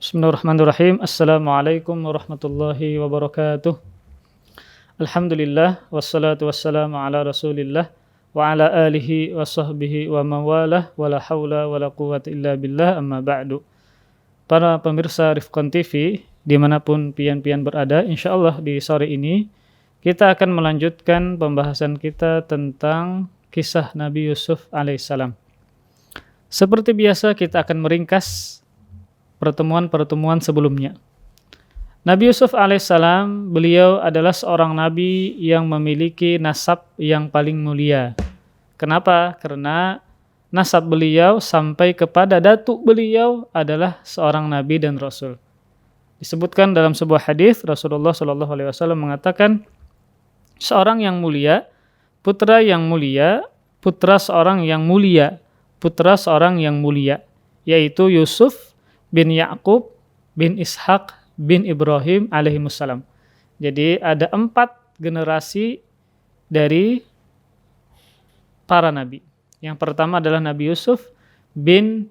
Bismillahirrahmanirrahim. Assalamualaikum warahmatullahi wabarakatuh. Alhamdulillah wassalatu wassalamu ala Rasulillah wa ala alihi wa sahbihi wa mawalah wa la haula wa la quwwata illa billah amma ba'du. Para pemirsa Rifqan TV dimanapun pian-pian berada, insyaallah di sore ini kita akan melanjutkan pembahasan kita tentang kisah Nabi Yusuf alaihissalam. Seperti biasa kita akan meringkas pertemuan-pertemuan sebelumnya. Nabi Yusuf alaihissalam, beliau adalah seorang nabi yang memiliki nasab yang paling mulia. Kenapa? Karena nasab beliau sampai kepada datuk beliau adalah seorang nabi dan rasul. Disebutkan dalam sebuah hadis Rasulullah SAW mengatakan, seorang yang mulia, putra yang mulia, putra seorang yang mulia, putra seorang yang mulia, yaitu Yusuf bin Ya'qub bin Ishaq bin Ibrahim alaihimussalam. Jadi ada 4 generasi dari para nabi. Yang pertama adalah Nabi Yusuf bin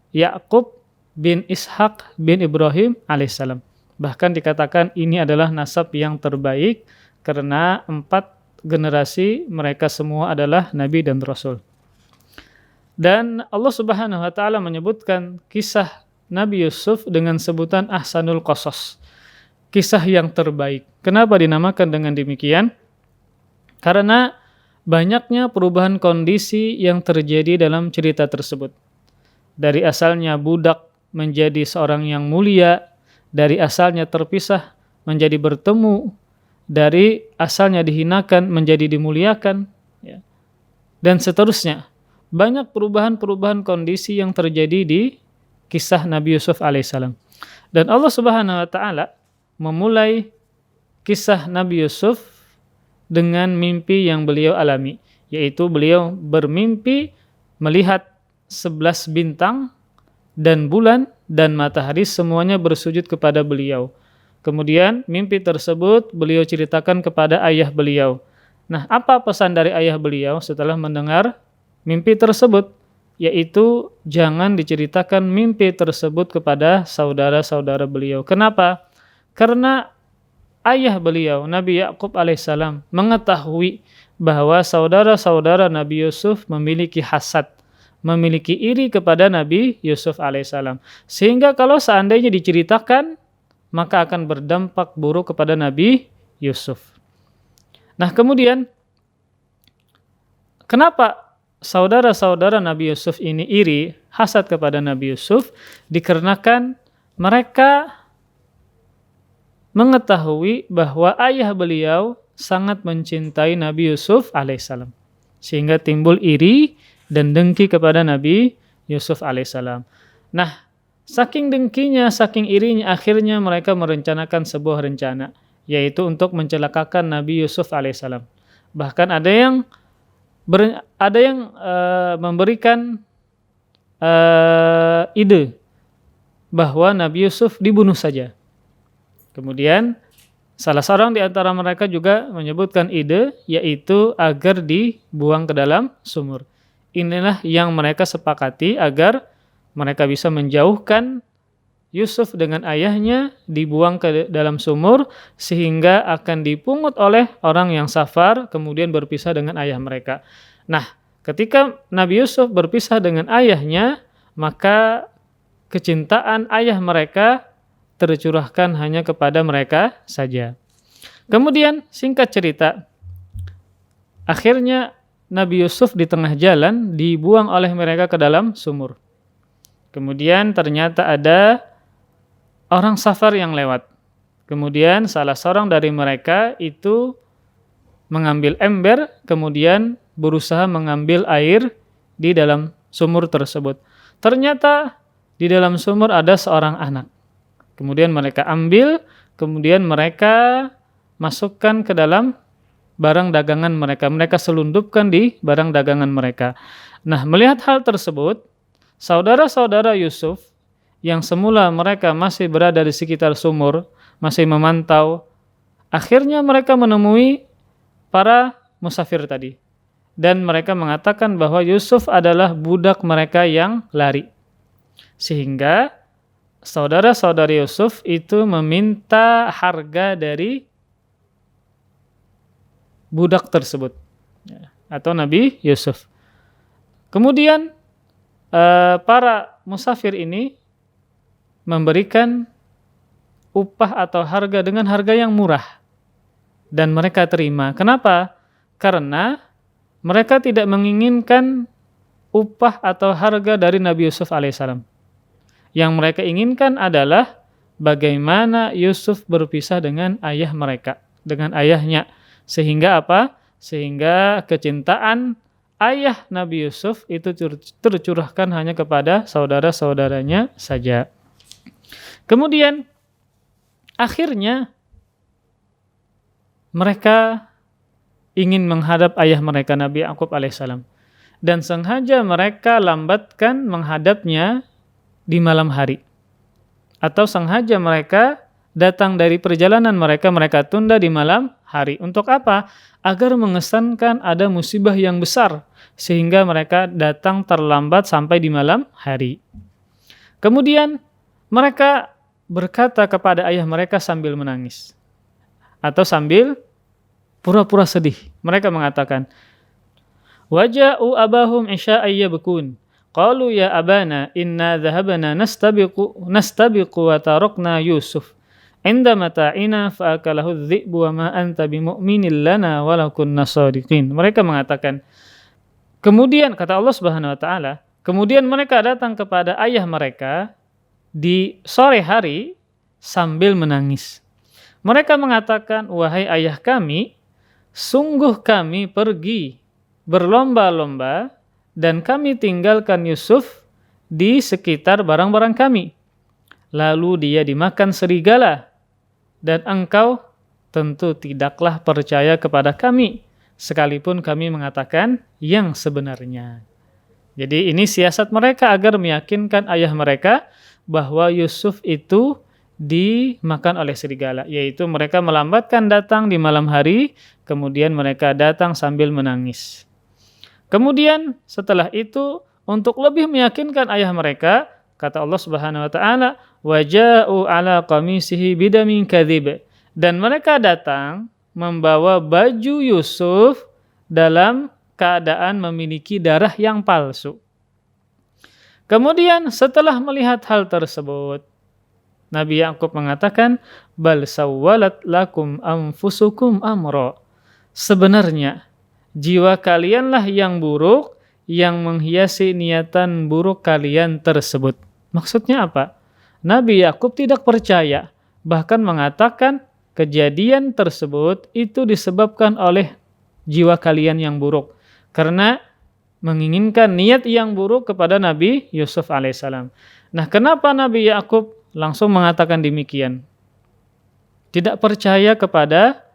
Ya'qub bin Ishaq bin Ibrahim alaihissalam. Bahkan dikatakan ini adalah nasab yang terbaik karena 4 generasi mereka semua adalah nabi dan rasul. Dan Allah Subhanahu wa taala menyebutkan kisah Nabi Yusuf dengan sebutan Ahsanul Qasas, kisah yang terbaik. Kenapa dinamakan dengan demikian? Karena banyaknya perubahan kondisi yang terjadi dalam cerita tersebut. Dari asalnya budak menjadi seorang yang mulia, dari asalnya terpisah menjadi bertemu, dari asalnya dihinakan menjadi dimuliakan, ya. Dan seterusnya. Banyak perubahan-perubahan kondisi yang terjadi di kisah Nabi Yusuf alaihissalam. Dan Allah Subhanahu wa taala memulai kisah Nabi Yusuf dengan mimpi yang beliau alami, yaitu beliau bermimpi melihat 11 bintang dan bulan dan matahari semuanya bersujud kepada beliau. Kemudian mimpi tersebut beliau ceritakan kepada ayah beliau. Nah, apa pesan dari ayah beliau setelah mendengar mimpi tersebut? Yaitu jangan diceritakan mimpi tersebut kepada saudara-saudara beliau. Kenapa? Karena ayah beliau, Nabi Ya'qub alaihissalam, mengetahui bahwa saudara-saudara Nabi Yusuf memiliki hasad, memiliki iri kepada Nabi Yusuf alaihissalam. Sehingga kalau seandainya diceritakan, maka akan berdampak buruk kepada Nabi Yusuf. Nah, kemudian kenapa saudara-saudara Nabi Yusuf ini iri, hasad kepada Nabi Yusuf? Dikarenakan mereka mengetahui bahwa ayah beliau sangat mencintai Nabi Yusuf alaihissalam. Sehingga timbul iri dan dengki kepada Nabi Yusuf alaihissalam. Nah, saking dengkinya, saking irinya, akhirnya mereka merencanakan sebuah rencana, yaitu untuk mencelakakan Nabi Yusuf alaihissalam. Bahkan ada yang memberikan ide bahwa Nabi Yusuf dibunuh saja. Kemudian salah seorang di antara mereka juga menyebutkan ide, yaitu agar dibuang ke dalam sumur. Inilah yang mereka sepakati agar mereka bisa menjauhkan Yusuf dengan ayahnya, dibuang ke dalam sumur sehingga akan dipungut oleh orang yang safar, kemudian berpisah dengan ayah mereka. Nah, ketika Nabi Yusuf berpisah dengan ayahnya, maka kecintaan ayah mereka tercurahkan hanya kepada mereka saja. Kemudian singkat cerita, akhirnya Nabi Yusuf di tengah jalan dibuang oleh mereka ke dalam sumur. Kemudian ternyata ada orang safar yang lewat. Kemudian salah seorang dari mereka itu mengambil ember, kemudian berusaha mengambil air di dalam sumur tersebut. Ternyata di dalam sumur ada seorang anak. Kemudian mereka ambil, kemudian mereka masukkan ke dalam barang dagangan mereka. Mereka selundupkan di barang dagangan mereka. Nah, melihat hal tersebut, saudara-saudara Yusuf yang semula mereka masih berada di sekitar sumur, masih memantau, akhirnya mereka menemui para musafir tadi. Dan mereka mengatakan bahwa Yusuf adalah budak mereka yang lari. Sehingga saudara-saudari Yusuf itu meminta harga dari budak tersebut, ya, atau Nabi Yusuf. Kemudian para musafir ini memberikan upah atau harga dengan harga yang murah dan mereka terima. Kenapa? Karena mereka tidak menginginkan upah atau harga dari Nabi Yusuf alaihissalam. Yang mereka inginkan adalah bagaimana Yusuf berpisah dengan ayah mereka, dengan ayahnya. Sehingga apa? Sehingga kecintaan ayah Nabi Yusuf itu tercurahkan hanya kepada saudara-saudaranya saja. Kemudian akhirnya mereka ingin menghadap ayah mereka Nabi Yakub alaihissalam. Dan sengaja mereka lambatkan menghadapnya di malam hari. Atau sengaja mereka datang dari perjalanan mereka tunda di malam hari. Untuk apa? Agar mengesankan ada musibah yang besar. Sehingga mereka datang terlambat sampai di malam hari. Kemudian mereka berkata kepada ayah mereka sambil menangis. Atau sambil pura-pura sedih. Mereka mengatakan, waja'u abahum isya'an yabkun. Qalu ya abana inna dhahabna nastabiqu wa tarakna Yusuf. Inda mata'ina fa'akalahu adh-dhi'bu wa ma anta bimu'minin lana walau kunna shadiqin. Mereka mengatakan, kemudian kata Allah Subhanahu wa taala, kemudian mereka datang kepada ayah mereka di sore hari sambil menangis. Mereka mengatakan, wahai ayah kami, sungguh kami pergi berlomba-lomba dan kami tinggalkan Yusuf di sekitar barang-barang kami. Lalu dia dimakan serigala dan engkau tentu tidaklah percaya kepada kami sekalipun kami mengatakan yang sebenarnya. Jadi ini siasat mereka agar meyakinkan ayah mereka bahwa Yusuf itu dimakan oleh serigala, yaitu mereka melambatkan datang di malam hari, kemudian mereka datang sambil menangis. Kemudian setelah itu untuk lebih meyakinkan ayah mereka, kata Allah Subhanahu wa taala, waja'u ala qamisihi bidamin kadzib. Dan mereka datang membawa baju Yusuf dalam keadaan memiliki darah yang palsu. Kemudian setelah melihat hal tersebut, Nabi Yakub mengatakan, bal sawwalat lakum anfusukum amra. Sebenarnya jiwa kalianlah yang buruk yang menghiasi niatan buruk kalian tersebut. Maksudnya apa? Nabi Yakub tidak percaya, bahkan mengatakan kejadian tersebut itu disebabkan oleh jiwa kalian yang buruk. Karena menginginkan niat yang buruk kepada Nabi Yusuf alaihissalam. Nah, kenapa Nabi Yakub langsung mengatakan demikian? Tidak percaya kepada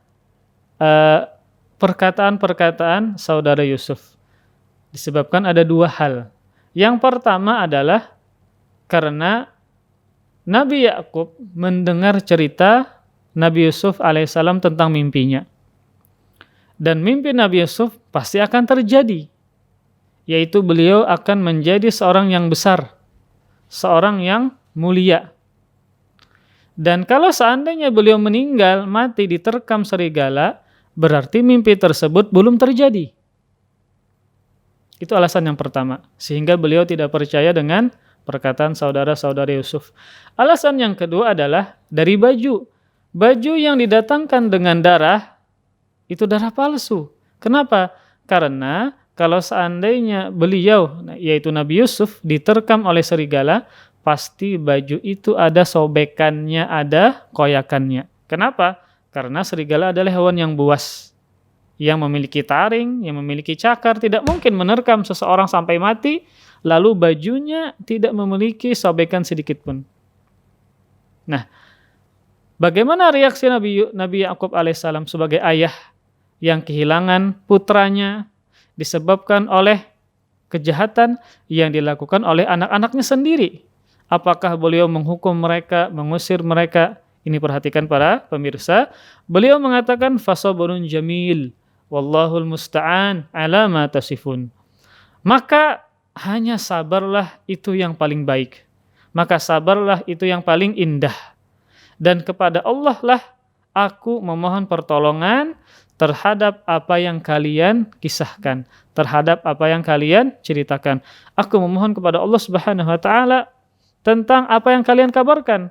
perkataan-perkataan saudara Yusuf. Disebabkan ada dua hal. Yang pertama adalah karena Nabi Yakub mendengar cerita Nabi Yusuf alaihissalam tentang mimpinya. Dan mimpi Nabi Yusuf pasti akan terjadi. Yaitu beliau akan menjadi seorang yang besar. Seorang yang mulia. Dan kalau seandainya beliau meninggal, mati diterkam serigala, berarti mimpi tersebut belum terjadi. Itu alasan yang pertama. Sehingga beliau tidak percaya dengan perkataan saudara-saudara Yusuf. Alasan yang kedua adalah dari baju. Baju yang didatangkan dengan darah, itu darah palsu. Kenapa? Karena kalau seandainya beliau, yaitu Nabi Yusuf, diterkam oleh serigala, pasti baju itu ada sobekannya, ada koyakannya. Kenapa? Karena serigala adalah hewan yang buas, yang memiliki taring, yang memiliki cakar, tidak mungkin menerkam seseorang sampai mati, lalu bajunya tidak memiliki sobekan sedikit pun. Nah, bagaimana reaksi Nabi Yakub alaihissalam sebagai ayah yang kehilangan putranya disebabkan oleh kejahatan yang dilakukan oleh anak-anaknya sendiri? Apakah beliau menghukum mereka, mengusir mereka? Ini perhatikan para pemirsa. Beliau mengatakan fasabrun jamil wallahul musta'an ala ma tasifun. Maka hanya sabarlah itu yang paling baik. maka sabarlah itu yang paling indah. Dan kepada Allah lah aku memohon pertolongan terhadap apa yang kalian kisahkan, terhadap apa yang kalian ceritakan. Aku memohon kepada Allah Subhanahu wa taala tentang apa yang kalian kabarkan.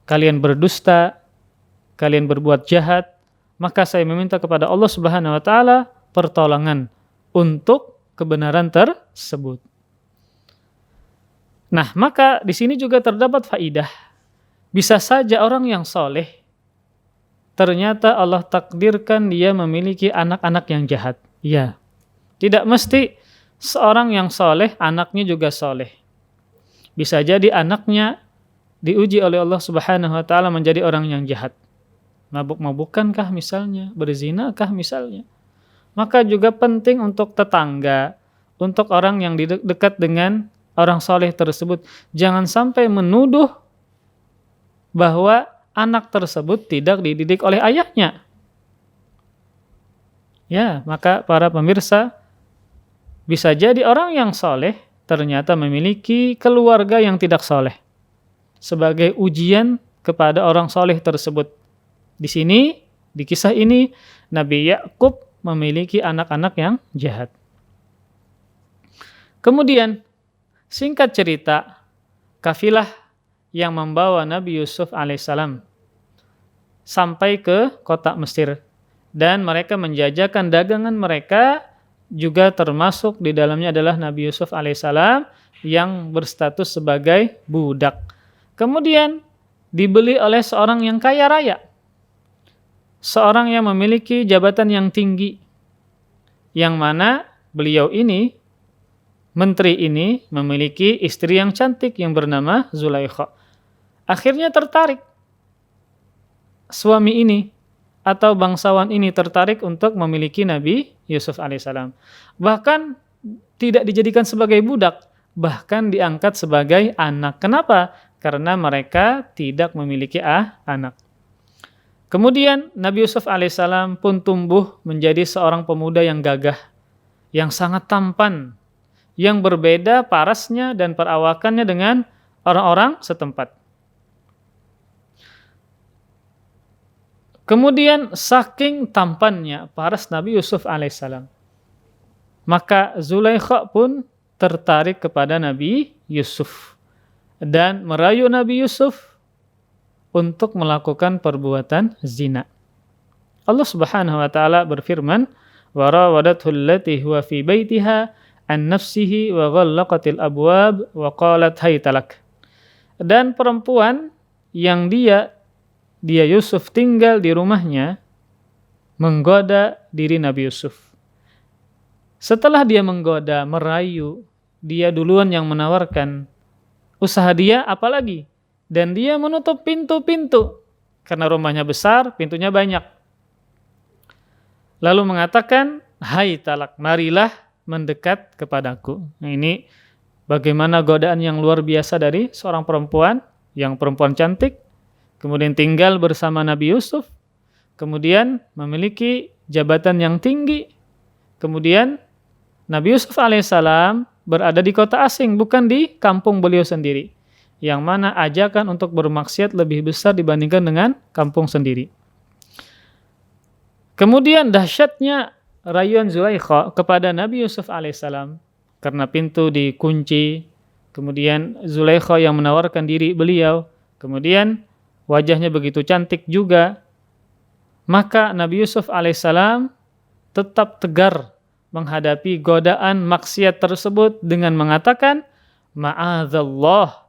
Kalian berdusta, kalian berbuat jahat, maka saya meminta kepada Allah Subhanahu wa taala pertolongan untuk kebenaran tersebut. Nah, maka di sini juga terdapat faidah. Bisa saja orang yang soleh, ternyata Allah takdirkan dia memiliki anak-anak yang jahat. Ya, tidak mesti seorang yang soleh, anaknya juga soleh. Bisa jadi anaknya diuji oleh Allah Subhanahu wa taala menjadi orang yang jahat. Mabuk-mabukankah misalnya, berzinakah misalnya. Maka juga penting untuk tetangga, untuk orang yang dekat dengan orang soleh tersebut, jangan sampai menuduh bahwa anak tersebut tidak dididik oleh ayahnya. Ya, maka para pemirsa, bisa jadi orang yang soleh ternyata memiliki keluarga yang tidak soleh. Sebagai ujian kepada orang soleh tersebut. Di sini, di kisah ini, Nabi Yakub memiliki anak-anak yang jahat. Kemudian, singkat cerita, kafilah yang membawa Nabi Yusuf alaihissalam sampai ke kota Mesir. Dan mereka menjajakan dagangan mereka, juga termasuk di dalamnya adalah Nabi Yusuf alaihissalam yang berstatus sebagai budak. Kemudian dibeli oleh seorang yang kaya raya. Seorang yang memiliki jabatan yang tinggi. Yang mana beliau ini, menteri ini, memiliki istri yang cantik yang bernama Zulaikha. Akhirnya tertarik. Suami ini atau bangsawan ini tertarik untuk memiliki Nabi Yusuf alaihissalam. Bahkan tidak dijadikan sebagai budak, bahkan diangkat sebagai anak. Kenapa? Karena mereka tidak memiliki anak. Kemudian Nabi Yusuf alaihissalam pun tumbuh menjadi seorang pemuda yang gagah, yang sangat tampan, yang berbeda parasnya dan perawakannya dengan orang-orang setempat. Kemudian saking tampannya paras Nabi Yusuf alaihissalam, maka Zulaikha pun tertarik kepada Nabi Yusuf dan merayu Nabi Yusuf untuk melakukan perbuatan zina. Allah Subhanahu wa taala berfirman, "Wa rawadathu allati huwa fi baitiha an nafsihi wa ghallaqatil abwab wa qalat haytalak." Dan perempuan yang dia Yusuf tinggal di rumahnya menggoda diri Nabi Yusuf. Setelah dia menggoda, merayu, dia duluan yang menawarkan usaha dia apalagi. Dan dia menutup pintu-pintu karena rumahnya besar, pintunya banyak. Lalu mengatakan, "Hai talak, marilah mendekat kepadaku." Nah, ini bagaimana godaan yang luar biasa dari seorang perempuan, yang perempuan cantik, kemudian tinggal bersama Nabi Yusuf, kemudian memiliki jabatan yang tinggi, kemudian Nabi Yusuf alaihissalam berada di kota asing, bukan di kampung beliau sendiri, yang mana ajakan untuk bermaksiat lebih besar dibandingkan dengan kampung sendiri. Kemudian dahsyatnya rayuan Zulaikha kepada Nabi Yusuf alaihissalam, karena pintu dikunci, kemudian Zulaikha yang menawarkan diri beliau, kemudian wajahnya begitu cantik juga, maka Nabi Yusuf alaihissalam tetap tegar menghadapi godaan maksiat tersebut dengan mengatakan, "Ma'adzallah,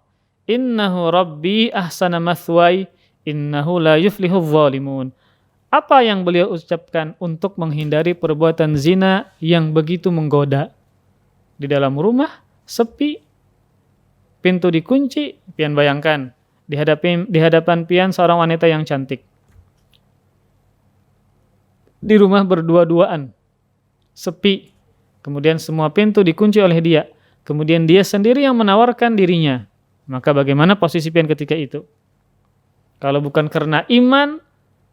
innahu rabbi ahsana mathwai, innahu la yuflihu dhalimun." Apa yang beliau ucapkan untuk menghindari perbuatan zina yang begitu menggoda? Di dalam rumah, sepi, pintu dikunci, pian bayangkan, di hadapan pian seorang wanita yang cantik. Di rumah berdua-duaan, sepi, kemudian semua pintu dikunci oleh dia, kemudian dia sendiri yang menawarkan dirinya. Maka bagaimana posisi pian ketika itu? Kalau bukan karena iman,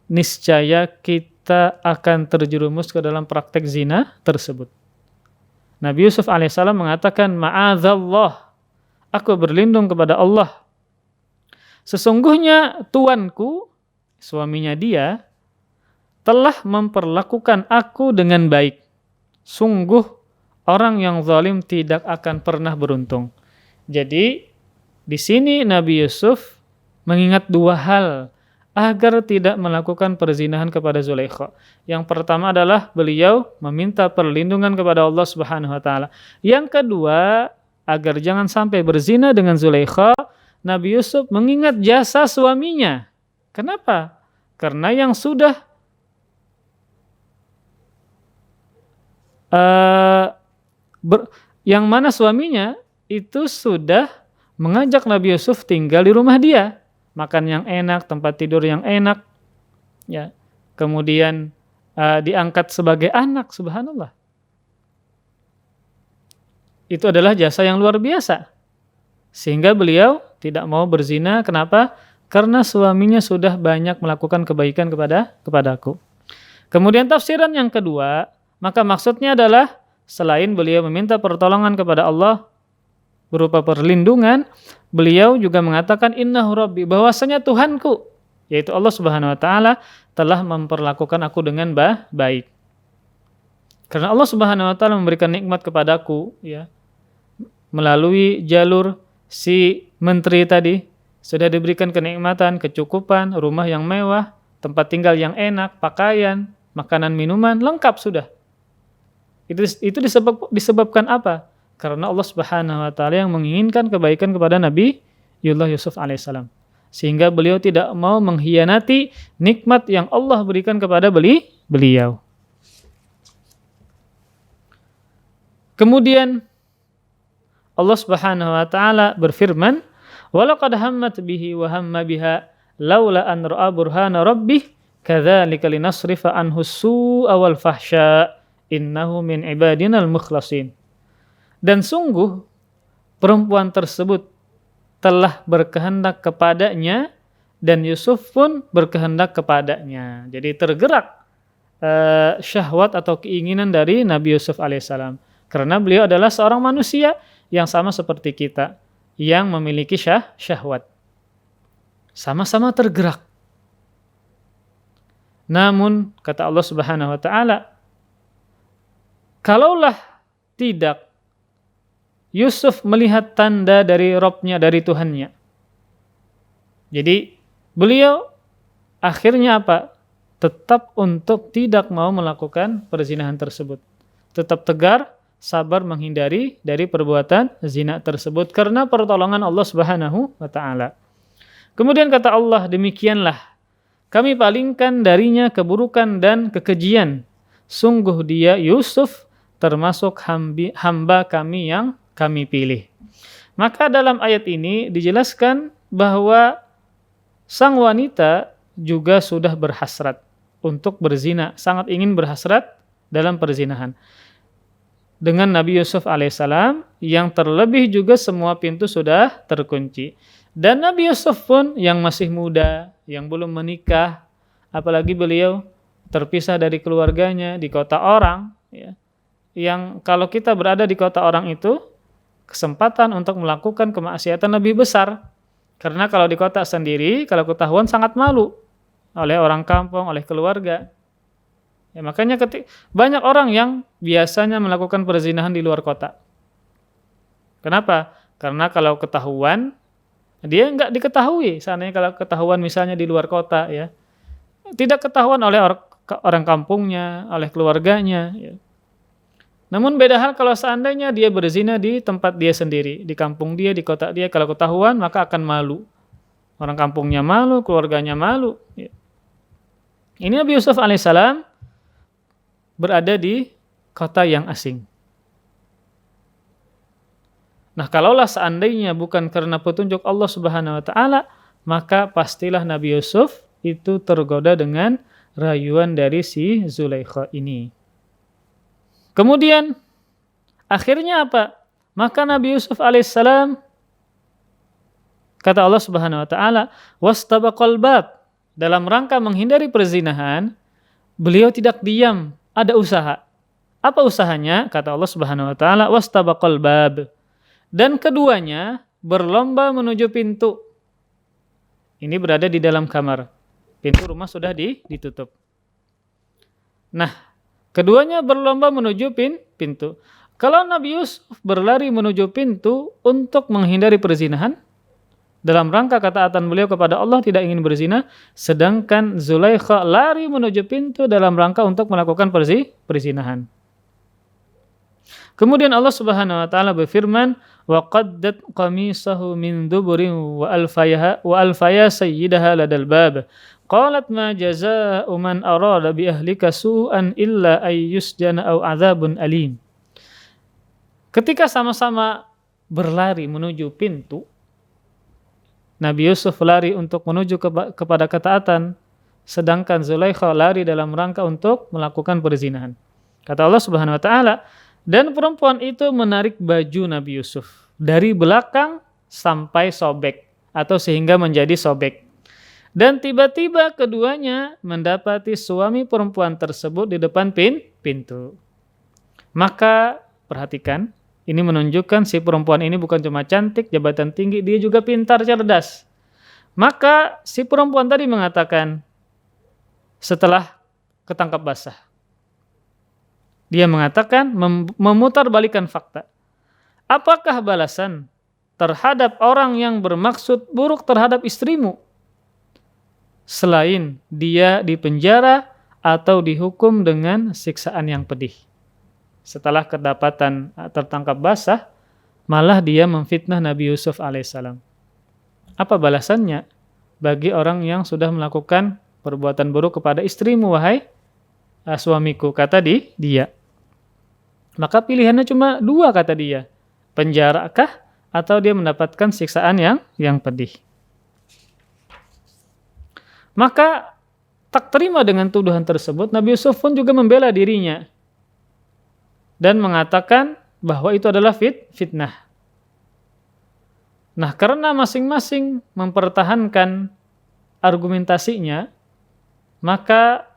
niscaya kita akan terjerumus ke dalam praktek zina tersebut. Nabi Yusuf alaihissalam mengatakan, "Ma'adzallah, aku berlindung kepada Allah. Sesungguhnya tuanku, suaminya dia, telah memperlakukan aku dengan baik. Sungguh orang yang zalim tidak akan pernah beruntung. Jadi di sini Nabi Yusuf mengingat dua hal agar tidak melakukan perzinahan kepada Zulaikha. Yang pertama adalah beliau meminta perlindungan kepada Allah Subhanahu wa taala. Yang kedua, agar jangan sampai berzina dengan Zulaikha, Nabi Yusuf mengingat jasa suaminya. Kenapa? Karena yang sudah yang mana suaminya itu sudah mengajak Nabi Yusuf tinggal di rumah dia, makan yang enak, tempat tidur yang enak, ya. Kemudian diangkat sebagai anak, subhanallah. Itu adalah jasa yang luar biasa. Sehingga beliau tidak mau berzina. Kenapa? Karena suaminya sudah banyak melakukan kebaikan kepadaku. Kemudian tafsiran yang kedua, maka maksudnya adalah selain beliau meminta pertolongan kepada Allah berupa perlindungan, beliau juga mengatakan innahu rabbi, bahwasanya Tuhanku, yaitu Allah Subhanahu wa taala, telah memperlakukan aku dengan baik. Karena Allah Subhanahu wa taala memberikan nikmat kepadaku, ya. Melalui jalur si menteri tadi, sudah diberikan kenikmatan, kecukupan, rumah yang mewah, tempat tinggal yang enak, pakaian, makanan, minuman, lengkap sudah. Itu disebabkan apa? Karena Allah Subhanahu wa taala yang menginginkan kebaikan kepada Nabi Yusuf alaihissalam. Sehingga beliau tidak mau mengkhianati nikmat yang Allah berikan kepada beliau. Kemudian Allah Subhanahu wa taala berfirman, "Walaqad hammat bihi wa hamma biha laula an ra'a burhana rabbih kadzalika linasrifa anhu su'a wal fahsya innahu min ibadinal mukhlasin." Dan sungguh perempuan tersebut telah berkehendak kepadanya dan Yusuf pun berkehendak kepadanya. Jadi tergerak syahwat atau keinginan dari Nabi Yusuf alaihissalam. Karena beliau adalah seorang manusia yang sama seperti kita, yang memiliki syahwat. Sama-sama tergerak. Namun, kata Allah Subhanahu wa taala, kalaulah tidak Yusuf melihat tanda dari Rabb-nya, dari Tuhannya. Jadi, beliau akhirnya apa? Tetap untuk tidak mau melakukan perzinahan tersebut. Tetap tegar, sabar menghindari dari perbuatan zina tersebut karena pertolongan Allah Subhanahu wa taala. Kemudian kata Allah, demikianlah kami palingkan darinya keburukan dan kekejian. Sungguh dia Yusuf termasuk hamba kami yang kami pilih. Maka dalam ayat ini dijelaskan bahwa sang wanita juga sudah berhasrat untuk berzina, sangat ingin berhasrat dalam perzinahan dengan Nabi Yusuf alaihissalam, yang terlebih juga semua pintu sudah terkunci. Dan Nabi Yusuf pun yang masih muda, yang belum menikah, apalagi beliau terpisah dari keluarganya di kota orang, ya, yang kalau kita berada di kota orang itu, kesempatan untuk melakukan kemaksiatan lebih besar. Karena kalau di kota sendiri, kalau ketahuan sangat malu oleh orang kampung, oleh keluarga. Ya, makanya banyak orang yang biasanya melakukan perzinahan di luar kota. Kenapa? Karena kalau ketahuan, dia nggak diketahui. Seandainya kalau ketahuan misalnya di luar kota, ya, tidak ketahuan oleh orang kampungnya, oleh keluarganya. Ya. Namun beda hal kalau seandainya dia berzina di tempat dia sendiri, di kampung dia, di kota dia, kalau ketahuan maka akan malu. Orang kampungnya malu, keluarganya malu. Ya. Ini Nabi Yusuf alaihissalam berada di kota yang asing. Nah, kalaulah seandainya bukan karena petunjuk Allah Subhanahu wa taala, maka pastilah Nabi Yusuf itu tergoda dengan rayuan dari si Zulaikha ini. Kemudian akhirnya apa? Maka Nabi Yusuf alaihissalam, kata Allah Subhanahu wa taala, wastabaqal bab, dalam rangka menghindari perzinahan, beliau tidak diam, ada usaha. Apa usahanya? Kata Allah Subhanahu wa taala, wastabaqal bab. Dan keduanya berlomba menuju pintu. Ini berada di dalam kamar. Pintu rumah sudah ditutup. Nah, keduanya berlomba menuju pintu. Kalau Nabi Yusuf berlari menuju pintu untuk menghindari perzinahan, dalam rangka ketaatan beliau kepada Allah tidak ingin berzina, sedangkan Zulaikha lari menuju pintu dalam rangka untuk melakukan perzinahan. Kemudian Allah Subhanahu wa taala berfirman, wa qaddat qamisahu min duburin wa alfaya sayyidaha ladal bab. Qalat ma jazaa'u man arada bi ahlika su'an illa ay yusjana aw adzabun alim. Ketika sama-sama berlari menuju pintu, Nabi Yusuf lari untuk menuju kepada ketaatan, sedangkan Zulaikha lari dalam rangka untuk melakukan perzinahan. Kata Allah Subhanahu wa taala, dan perempuan itu menarik baju Nabi Yusuf dari belakang sampai sobek atau sehingga menjadi sobek. Dan tiba-tiba keduanya mendapati suami perempuan tersebut di depan pintu. Maka perhatikan, ini menunjukkan si perempuan ini bukan cuma cantik, jabatan tinggi, dia juga pintar, cerdas. Maka si perempuan tadi mengatakan setelah ketangkap basah, dia mengatakan memutarbalikkan fakta. Apakah balasan terhadap orang yang bermaksud buruk terhadap istrimu selain dia dipenjara atau dihukum dengan siksaan yang pedih? Setelah kedapatan tertangkap basah, malah dia memfitnah Nabi Yusuf alaihissalam. Apa balasannya bagi orang yang sudah melakukan perbuatan buruk kepada istrimu, wahai suamiku, kata dia. Maka pilihannya cuma dua, kata dia. Penjarakah atau dia mendapatkan siksaan yang pedih. Maka tak terima dengan tuduhan tersebut, Nabi Yusuf pun juga membela dirinya dan mengatakan bahwa itu adalah fitnah. Nah, karena masing-masing mempertahankan argumentasinya, maka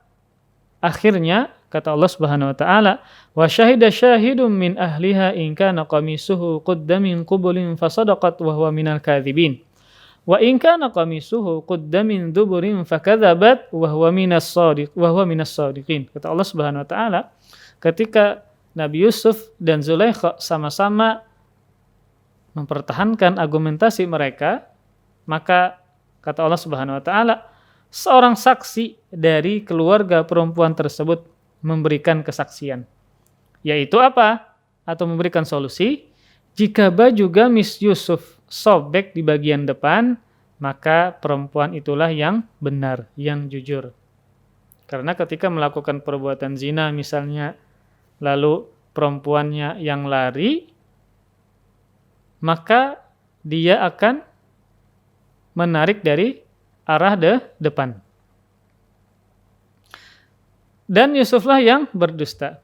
akhirnya kata Allah Subhanahu wa taala, wa syahida syahidum min ahliha in kana qamisuhu qudda min qubulin fasadaqat wa huwa minal kadzibin. Wa in kana qamisuhu qudda min duburin fakadzabat wa huwa minas shadiqin. Kata Allah Subhanahu wa taala, ketika Nabi Yusuf dan Zulaikha sama-sama mempertahankan argumentasi mereka, maka kata Allah Subhanahu wa taala, seorang saksi dari keluarga perempuan tersebut memberikan kesaksian. Yaitu apa? Atau memberikan solusi, jika baju gamis Yusuf sobek di bagian depan, maka perempuan itulah yang benar, yang jujur. Karena ketika melakukan perbuatan zina misalnya, lalu perempuannya yang lari, maka dia akan menarik dari arah depan. Dan Yusuflah yang berdusta.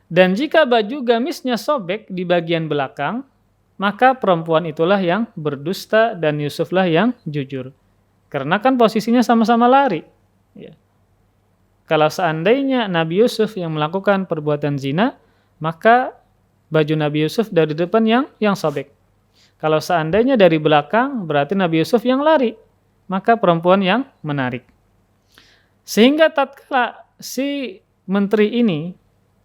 Dan jika baju gamisnya sobek di bagian belakang, maka perempuan itulah yang berdusta dan Yusuflah yang jujur. Karena kan posisinya sama-sama lari. Ya. Kalau seandainya Nabi Yusuf yang melakukan perbuatan zina, maka baju Nabi Yusuf dari depan yang sobek. Kalau seandainya dari belakang, berarti Nabi Yusuf yang lari, maka perempuan yang menarik. Sehingga tatkala si menteri ini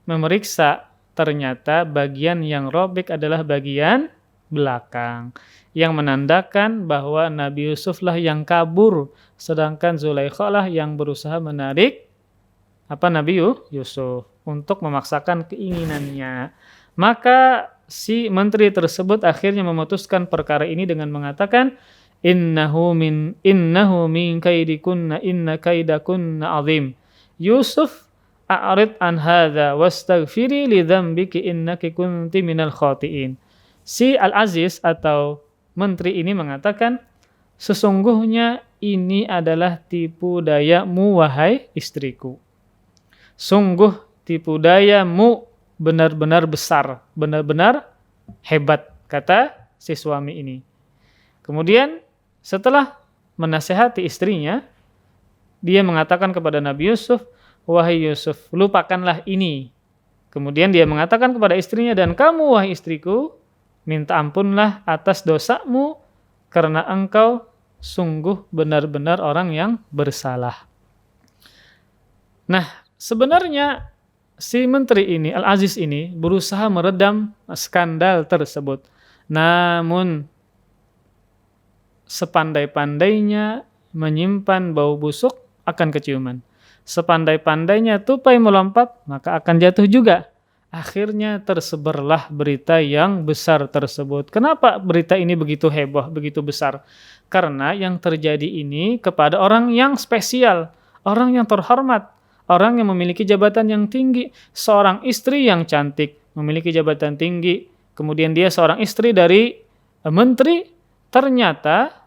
memeriksa, ternyata bagian yang robek adalah bagian belakang, yang menandakan bahwa Nabi Yusuflah yang kabur, sedangkan Zulaikha lah yang berusaha menarik Nabi Yusuf untuk memaksakan keinginannya. Maka si menteri tersebut akhirnya memutuskan perkara ini dengan mengatakan, innahu min kaidikunna inna kaidakunna azim. Yusuf, a'rid an hadza wastaghfiri li dzambiki innaki kunti minal khati'in. Si Al-Aziz atau menteri ini mengatakan, sesungguhnya ini adalah tipu dayamu wahai istriku. Sungguh tipu dayamu benar-benar besar, benar-benar hebat, kata si suami ini. Kemudian setelah menasihati istrinya, dia mengatakan kepada Nabi Yusuf, wahai Yusuf, lupakanlah ini. Kemudian dia mengatakan kepada istrinya, dan kamu wahai istriku, minta ampunlah atas dosamu karena engkau sungguh benar-benar orang yang bersalah. Nah, sebenarnya si menteri ini, Al-Aziz ini, berusaha meredam skandal tersebut. Namun, sepandai-pandainya menyimpan bau busuk akan keciuman. Sepandai-pandainya tupai melompat, maka akan jatuh juga. Akhirnya tersebarlah berita yang besar tersebut. Kenapa berita ini begitu heboh, begitu besar? Karena yang terjadi ini kepada orang yang spesial, orang yang terhormat, orang yang memiliki jabatan yang tinggi, seorang istri yang cantik, memiliki jabatan tinggi, kemudian dia seorang istri dari menteri, ternyata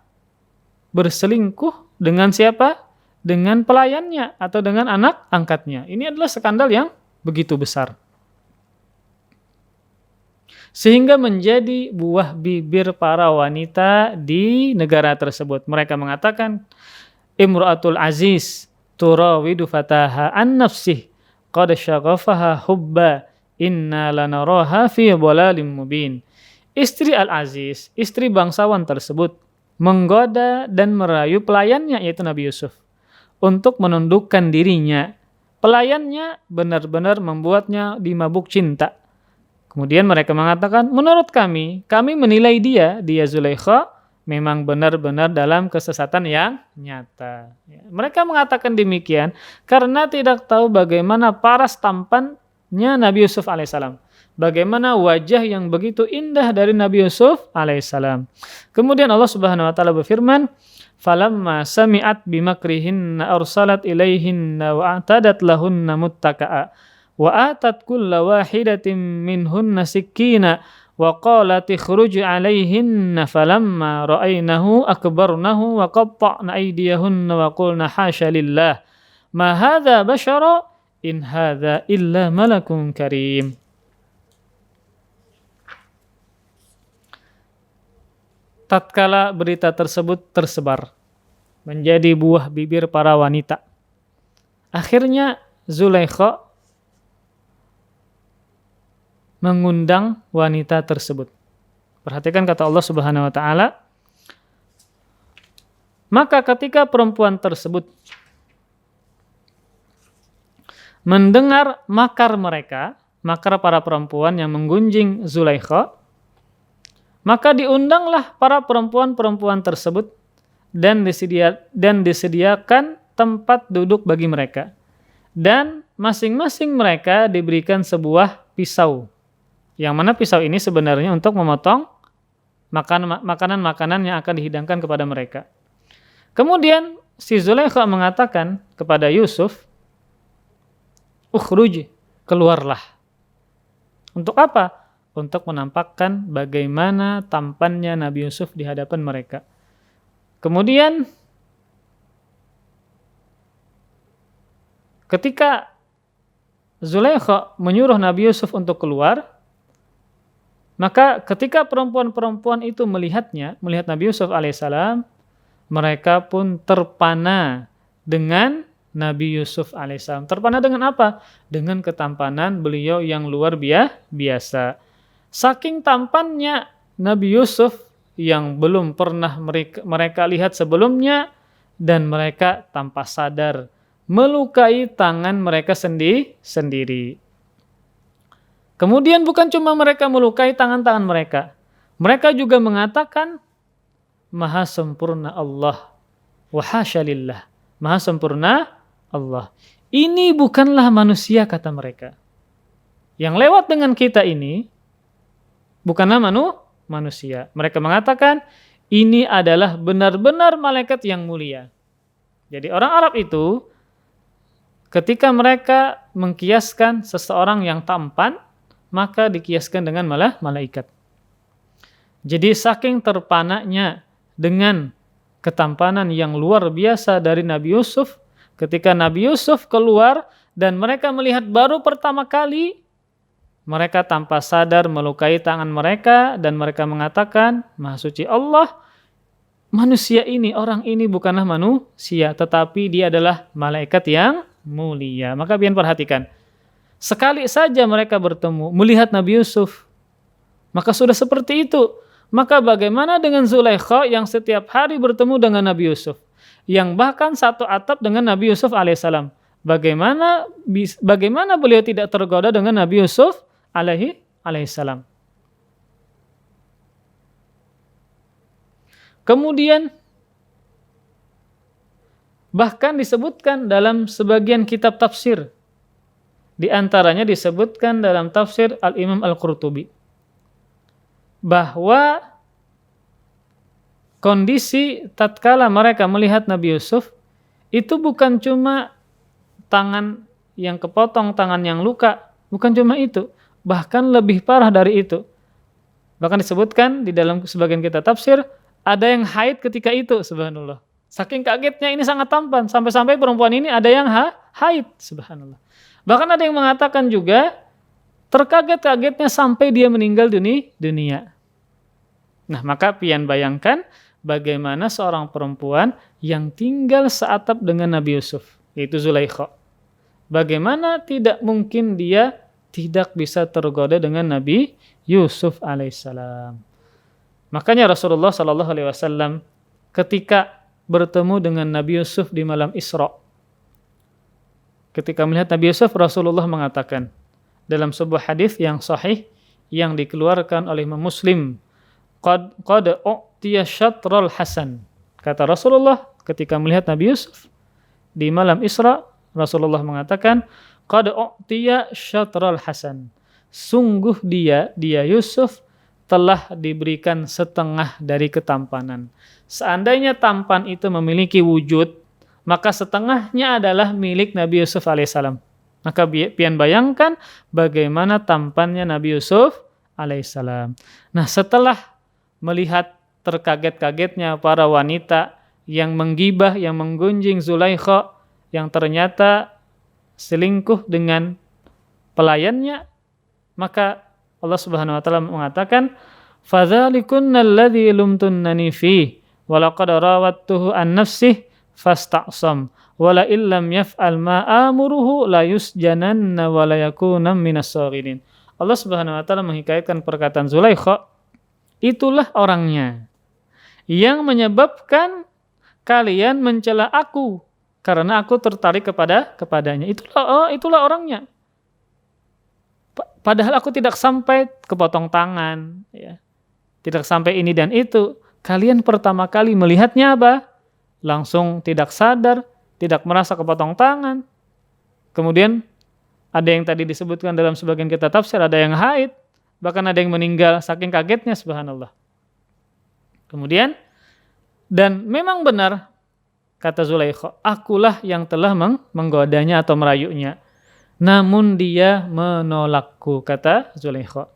berselingkuh dengan siapa? Dengan pelayannya atau dengan anak angkatnya. Ini adalah skandal yang begitu besar. Sehingga menjadi buah bibir para wanita di negara tersebut. Mereka mengatakan, Imra'atul Aziz turawidu fataha an nafsih qad syaghafaha hubba inna lanaraha fi dhalalim mubin. Istri Al-Aziz, istri bangsawan tersebut, menggoda dan merayu pelayannya yaitu Nabi Yusuf untuk menundukkan dirinya. Pelayannya benar-benar membuatnya dimabuk cinta. Kemudian mereka mengatakan, menurut kami menilai dia Zulaikha memang benar-benar dalam kesesatan yang nyata. Mereka mengatakan demikian karena tidak tahu bagaimana paras tampannya Nabi Yusuf alaihissalam. Bagaimana wajah yang begitu indah dari Nabi Yusuf alaihissalam. Kemudian Allah Subhanahu wa taala berfirman, "Falamma sami'at bimakrihinna arsalat ilaihinna wa a'tadat lahunna muttaka'a wa atat kulla wahidatin minhunna sikkina wa qalat ikhruj 'alaihinna falamma ra'aynahu akbarnahu wa qatta'na aydiyahunna wa qulna hasya lillah ma hadza bashara in hadza illa malakun karim." Tatkala berita tersebut tersebar menjadi buah bibir para wanita, akhirnya Zulaikha mengundang wanita tersebut. Perhatikan kata Allah Subhanahu wa taala, maka ketika perempuan tersebut mendengar makar mereka, makar para perempuan yang menggunjing Zulaikha, maka diundanglah para perempuan-perempuan tersebut dan disediakan tempat duduk bagi mereka. Dan masing-masing mereka diberikan sebuah pisau. Yang mana pisau ini sebenarnya untuk memotong makanan-makanan yang akan dihidangkan kepada mereka. Kemudian si Zulaikha mengatakan kepada Yusuf, "Ukhruj, keluarlah." Untuk apa? Untuk menampakkan bagaimana tampannya Nabi Yusuf di hadapan mereka. Kemudian ketika Zulaikha menyuruh Nabi Yusuf untuk keluar, maka ketika perempuan-perempuan itu melihat Nabi Yusuf alaihissalam, mereka pun terpana dengan Nabi Yusuf alaihissalam. Terpana dengan apa? Dengan ketampanan beliau yang luar biasa. Saking tampannya Nabi Yusuf yang belum pernah mereka lihat sebelumnya, dan mereka tanpa sadar melukai tangan mereka sendiri. Kemudian bukan cuma mereka melukai tangan-tangan mereka, mereka juga mengatakan, Maha sempurna Allah, wa hasya lillah, Maha sempurna Allah. Ini bukanlah manusia, kata mereka. Yang lewat dengan kita ini bukanlah manusia. Mereka mengatakan ini adalah benar-benar malaikat yang mulia. Jadi orang Arab itu ketika mereka mengkiaskan seseorang yang tampan, maka dikiaskan dengan malaikat. Jadi saking terpanaknya dengan ketampanan yang luar biasa dari Nabi Yusuf, ketika Nabi Yusuf keluar dan mereka melihat baru pertama kali, mereka tanpa sadar melukai tangan mereka dan mereka mengatakan, Maha Suci Allah, manusia ini, orang ini bukanlah manusia, tetapi dia adalah malaikat yang mulia. Maka pian perhatikan, sekali saja mereka bertemu, melihat Nabi Yusuf, maka sudah seperti itu. Maka bagaimana dengan Zulaikha yang setiap hari bertemu dengan Nabi Yusuf, yang bahkan satu atap dengan Nabi Yusuf alaihissalam? Bagaimana beliau tidak tergoda dengan Nabi Yusuf alaihissalam? Kemudian bahkan disebutkan dalam sebagian kitab tafsir, di antaranya disebutkan dalam tafsir Al-Imam Al-Qurtubi, bahwa kondisi tatkala mereka melihat Nabi Yusuf itu bukan cuma tangan yang kepotong, tangan yang luka, bukan cuma itu, bahkan lebih parah dari itu. Bahkan disebutkan di dalam sebagian kitab tafsir, ada yang haid ketika itu, subhanallah. Saking kagetnya ini sangat tampan, sampai-sampai perempuan ini ada yang haid, subhanallah. Bahkan ada yang mengatakan juga, terkaget-kagetnya sampai dia meninggal dunia. Nah, maka pian bayangkan bagaimana seorang perempuan yang tinggal seatap dengan Nabi Yusuf, yaitu Zulaikha. Bagaimana tidak mungkin dia tidak bisa tergoda dengan Nabi Yusuf alaihissalam. Makanya Rasulullah Shallallahu Alaihi Wasallam ketika bertemu dengan Nabi Yusuf di malam Isra, ketika melihat Nabi Yusuf, Rasulullah mengatakan dalam sebuah hadis yang sahih yang dikeluarkan oleh Imam Muslim, qad u'tiya syatral hasan. Kata Rasulullah ketika melihat Nabi Yusuf di malam Isra, Rasulullah mengatakan qad u'tiya syatral hasan. Sungguh dia Yusuf telah diberikan setengah dari ketampanan. Seandainya tampan itu memiliki wujud, maka setengahnya adalah milik Nabi Yusuf alaihissalam. Maka pian bayangkan bagaimana tampannya Nabi Yusuf alaihissalam. Nah, setelah melihat terkaget-kagetnya para wanita yang menggibah, yang menggunjing Zulaikha, yang ternyata selingkuh dengan pelayannya, maka Allah Subhanahu wa taala mengatakan, "Fadzalikunna alladzi lumtunnani fi wa laqad rawattuhu an nafsihi fasta'sam wa la illam yaf'al ma amuruhu la yusjananna wa la yakuna minas saghirin." Allah Subhanahu wa taala menghikayatkan perkataan Zulaikha, itulah orangnya yang menyebabkan kalian mencela aku karena aku tertarik kepadanya. Itulah orangnya. Padahal aku tidak sampai kepotong tangan, ya. Tidak sampai ini dan itu. Kalian pertama kali melihatnya apa? Langsung tidak sadar, tidak merasa kepotong tangan. Kemudian ada yang tadi disebutkan dalam sebagian kitab tafsir, ada yang haid, bahkan ada yang meninggal saking kagetnya, subhanallah. Kemudian, dan memang benar kata Zulaikha, akulah yang telah menggodanya atau merayunya. Namun dia menolakku, kata Zulaikha.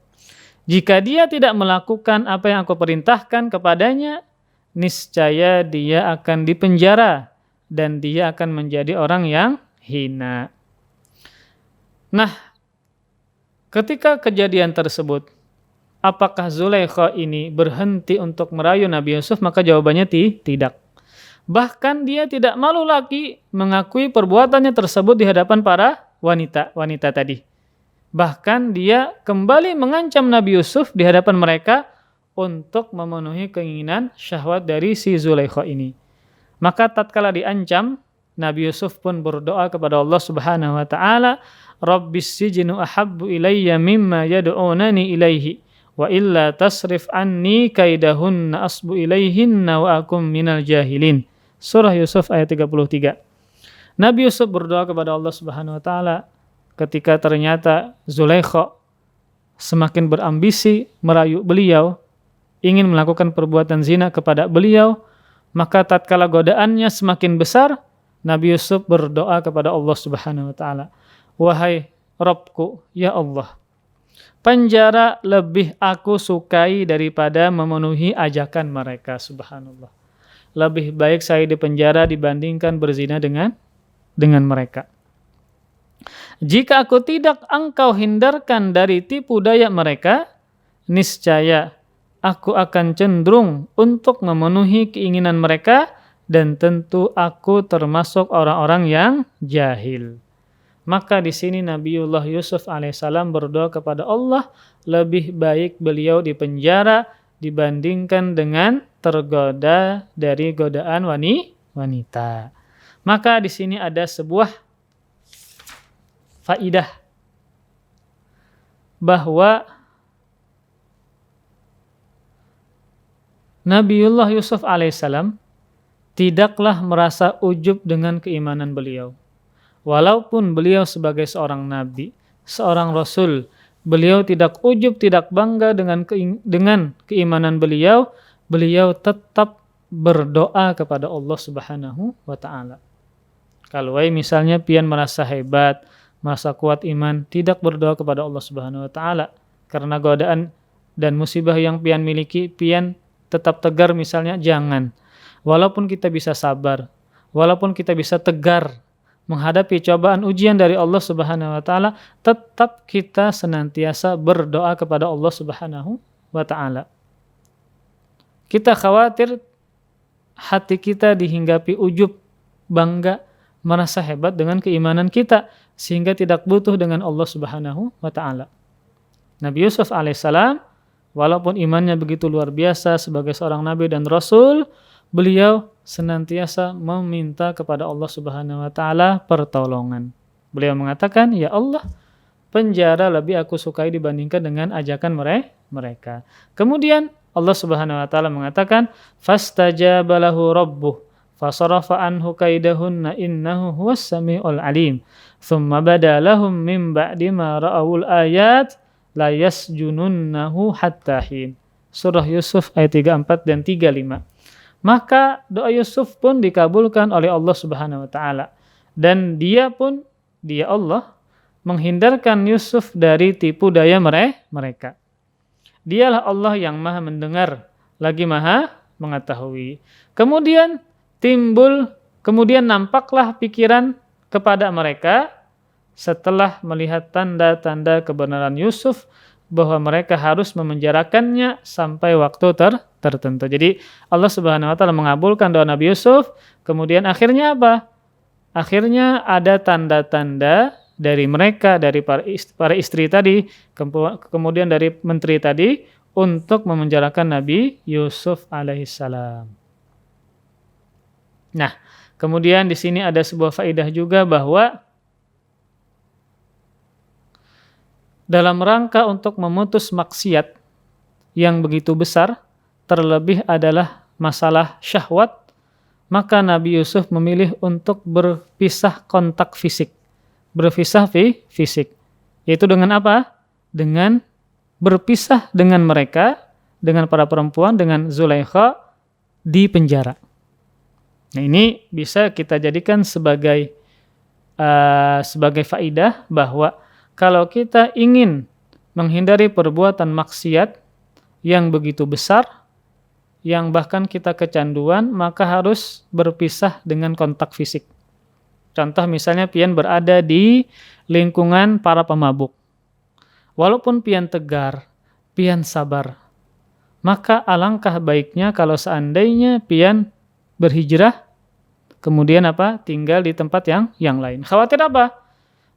Jika dia tidak melakukan apa yang aku perintahkan kepadanya, niscaya dia akan dipenjara dan dia akan menjadi orang yang hina. Nah, ketika kejadian tersebut, apakah Zulaikha ini berhenti untuk merayu Nabi Yusuf? Maka jawabannya tidak. Bahkan dia tidak malu lagi mengakui perbuatannya tersebut di hadapan para wanita tadi. Bahkan dia kembali mengancam Nabi Yusuf di hadapan mereka untuk memenuhi keinginan syahwat dari si Zulaikha ini. Maka tatkala diancam, Nabi Yusuf pun berdoa kepada Allah Subhanahu wa taala, "Rabbis sijnu ahabbu ilayya mimma yad'unani ilaihi wa illa tasrif anni kaidahunna asbu ilaihinna wa akum minal jahilin." Surah Yusuf ayat 33. Nabi Yusuf berdoa kepada Allah Subhanahu wa taala ketika ternyata Zulaikha semakin berambisi merayu beliau, ingin melakukan perbuatan zina kepada beliau, maka tatkala godaannya semakin besar, Nabi Yusuf berdoa kepada Allah Subhanahu wa taala, "Wahai Rabbku, ya Allah, penjara lebih aku sukai daripada memenuhi ajakan mereka." Subhanallah. Lebih baik saya di penjara dibandingkan berzina dengan mereka. Jika aku tidak engkau hindarkan dari tipu daya mereka, niscaya aku akan cenderung untuk memenuhi keinginan mereka dan tentu aku termasuk orang-orang yang jahil. Maka di sini Nabiullah Yusuf alaihissalam berdoa kepada Allah, lebih baik beliau di penjara dibandingkan dengan tergoda dari godaan wanita. Maka di sini ada sebuah faidah bahwa Nabiullah Yusuf alaihissalam tidaklah merasa ujub dengan keimanan beliau. Walaupun beliau sebagai seorang nabi, seorang rasul, beliau tidak ujub, tidak bangga dengan keimanan beliau, beliau tetap berdoa kepada Allah Subhanahu wa taala. Kalau misalnya pian merasa hebat, merasa kuat iman, tidak berdoa kepada Allah Subhanahu wa taala karena godaan dan musibah yang pian miliki, pian tetap tegar misalnya, jangan. Walaupun kita bisa sabar, walaupun kita bisa tegar menghadapi cobaan ujian dari Allah Subhanahu wa taala, tetap kita senantiasa berdoa kepada Allah Subhanahu wa taala. Kita khawatir hati kita dihinggapi ujub, bangga, merasa hebat dengan keimanan kita sehingga tidak butuh dengan Allah Subhanahu wa taala. Nabi Yusuf alaihissalam walaupun imannya begitu luar biasa sebagai seorang nabi dan rasul, beliau senantiasa meminta kepada Allah Subhanahu wa taala pertolongan. Beliau mengatakan, "Ya Allah, penjara lebih aku sukai dibandingkan dengan ajakan mereka." Kemudian Allah Subhanahu wa taala mengatakan, "Fastajaba lahu rabbuh fasarafa anhu kaidahunna innahu huwas samiul alim. Tsumma bada lahum min ba'di ma ra'awul ayat la yasjununnahu hatta hin." Surah Yusuf ayat 34 dan 35. Maka doa Yusuf pun dikabulkan oleh Allah Subhanahu wa taala dan dia Allah menghindarkan Yusuf dari tipu daya mereka. Dialah Allah yang Maha mendengar lagi Maha mengetahui. Kemudian nampaklah pikiran kepada mereka setelah melihat tanda-tanda kebenaran Yusuf bahwa mereka harus memenjarakannya sampai waktu tertentu. Jadi Allah Subhanahu wa taala mengabulkan doa Nabi Yusuf, kemudian akhirnya apa? Akhirnya ada tanda-tanda dari mereka, dari para istri tadi, kemudian dari menteri tadi untuk memenjarakan Nabi Yusuf alaihissalam. Nah, kemudian di sini ada sebuah faedah juga bahwa dalam rangka untuk memutus maksiat yang begitu besar, terlebih adalah masalah syahwat, maka Nabi Yusuf memilih untuk berpisah kontak fisik. Berpisah fisik. Yaitu dengan apa? Dengan berpisah dengan mereka, dengan para perempuan, dengan Zulaikha di penjara. Nah, ini bisa kita jadikan sebagai faidah bahwa kalau kita ingin menghindari perbuatan maksiat yang begitu besar, yang bahkan kita kecanduan, maka harus berpisah dengan kontak fisik. Contoh misalnya pian berada di lingkungan para pemabuk. Walaupun pian tegar, pian sabar, maka alangkah baiknya kalau seandainya pian berhijrah, kemudian tinggal di tempat yang lain. Khawatir apa?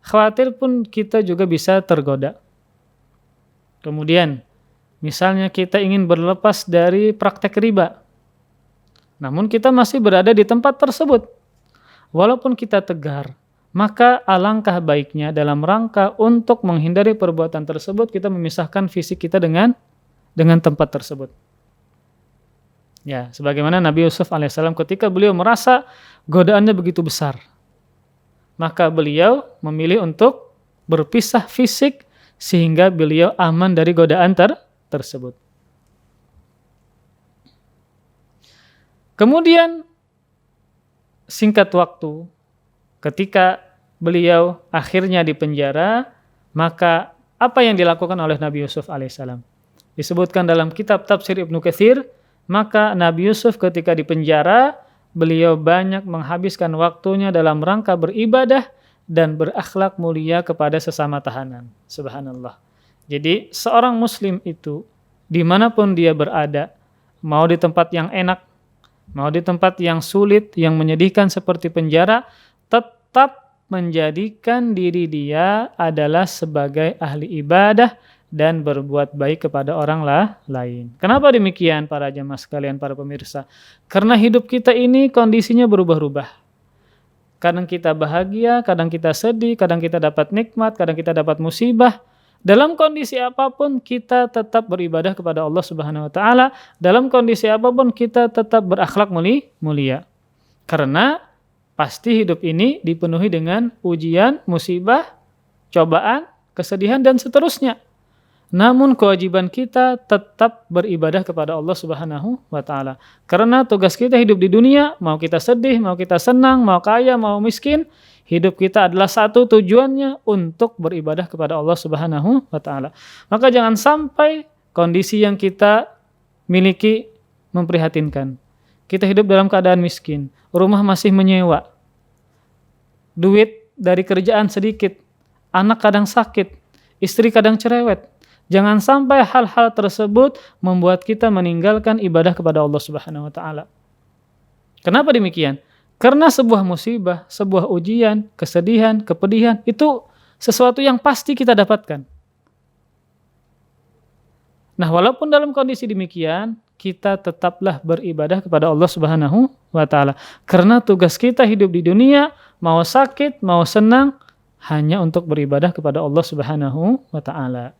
Khawatir pun kita juga bisa tergoda. Kemudian, misalnya kita ingin berlepas dari praktek riba, namun kita masih berada di tempat tersebut. Walaupun kita tegar, maka alangkah baiknya dalam rangka untuk menghindari perbuatan tersebut, kita memisahkan fisik kita dengan tempat tersebut. Ya, sebagaimana Nabi Yusuf alaihissalam ketika beliau merasa godaannya begitu besar, maka beliau memilih untuk berpisah fisik sehingga beliau aman dari godaan tersebut. Kemudian singkat waktu ketika beliau akhirnya di penjara, maka apa yang dilakukan oleh Nabi Yusuf alaihissalam? Disebutkan dalam kitab Tafsir Ibnu Katsir, maka Nabi Yusuf ketika di penjara, beliau banyak menghabiskan waktunya dalam rangka beribadah dan berakhlak mulia kepada sesama tahanan. Subhanallah. Jadi seorang muslim itu dimanapun dia berada, mau di tempat yang enak, mau di tempat yang sulit, yang menyedihkan seperti penjara, tetap menjadikan diri dia adalah sebagai ahli ibadah dan berbuat baik kepada orang lain. Kenapa demikian para jamaah sekalian, para pemirsa? Karena hidup kita ini kondisinya berubah-ubah. Kadang kita bahagia, kadang kita sedih, kadang kita dapat nikmat, kadang kita dapat musibah. Dalam kondisi apapun kita tetap beribadah kepada Allah Subhanahu wa taala. Dalam kondisi apapun kita tetap berakhlak mulia. Karena pasti hidup ini dipenuhi dengan ujian, musibah, cobaan, kesedihan dan seterusnya. Namun kewajiban kita tetap beribadah kepada Allah Subhanahu wa taala. Karena tugas kita hidup di dunia, mau kita sedih, mau kita senang, mau kaya, mau miskin, hidup kita adalah satu tujuannya untuk beribadah kepada Allah Subhanahu wa taala. Maka jangan sampai kondisi yang kita miliki memprihatinkan. Kita hidup dalam keadaan miskin, rumah masih menyewa, duit dari kerjaan sedikit, anak kadang sakit, istri kadang cerewet. Jangan sampai hal-hal tersebut membuat kita meninggalkan ibadah kepada Allah Subhanahu wa taala. Kenapa demikian? Karena sebuah musibah, sebuah ujian, kesedihan, kepedihan itu sesuatu yang pasti kita dapatkan. Nah, walaupun dalam kondisi demikian, kita tetaplah beribadah kepada Allah Subhanahu wa taala. Karena tugas kita hidup di dunia, mau sakit, mau senang, hanya untuk beribadah kepada Allah Subhanahu wa taala.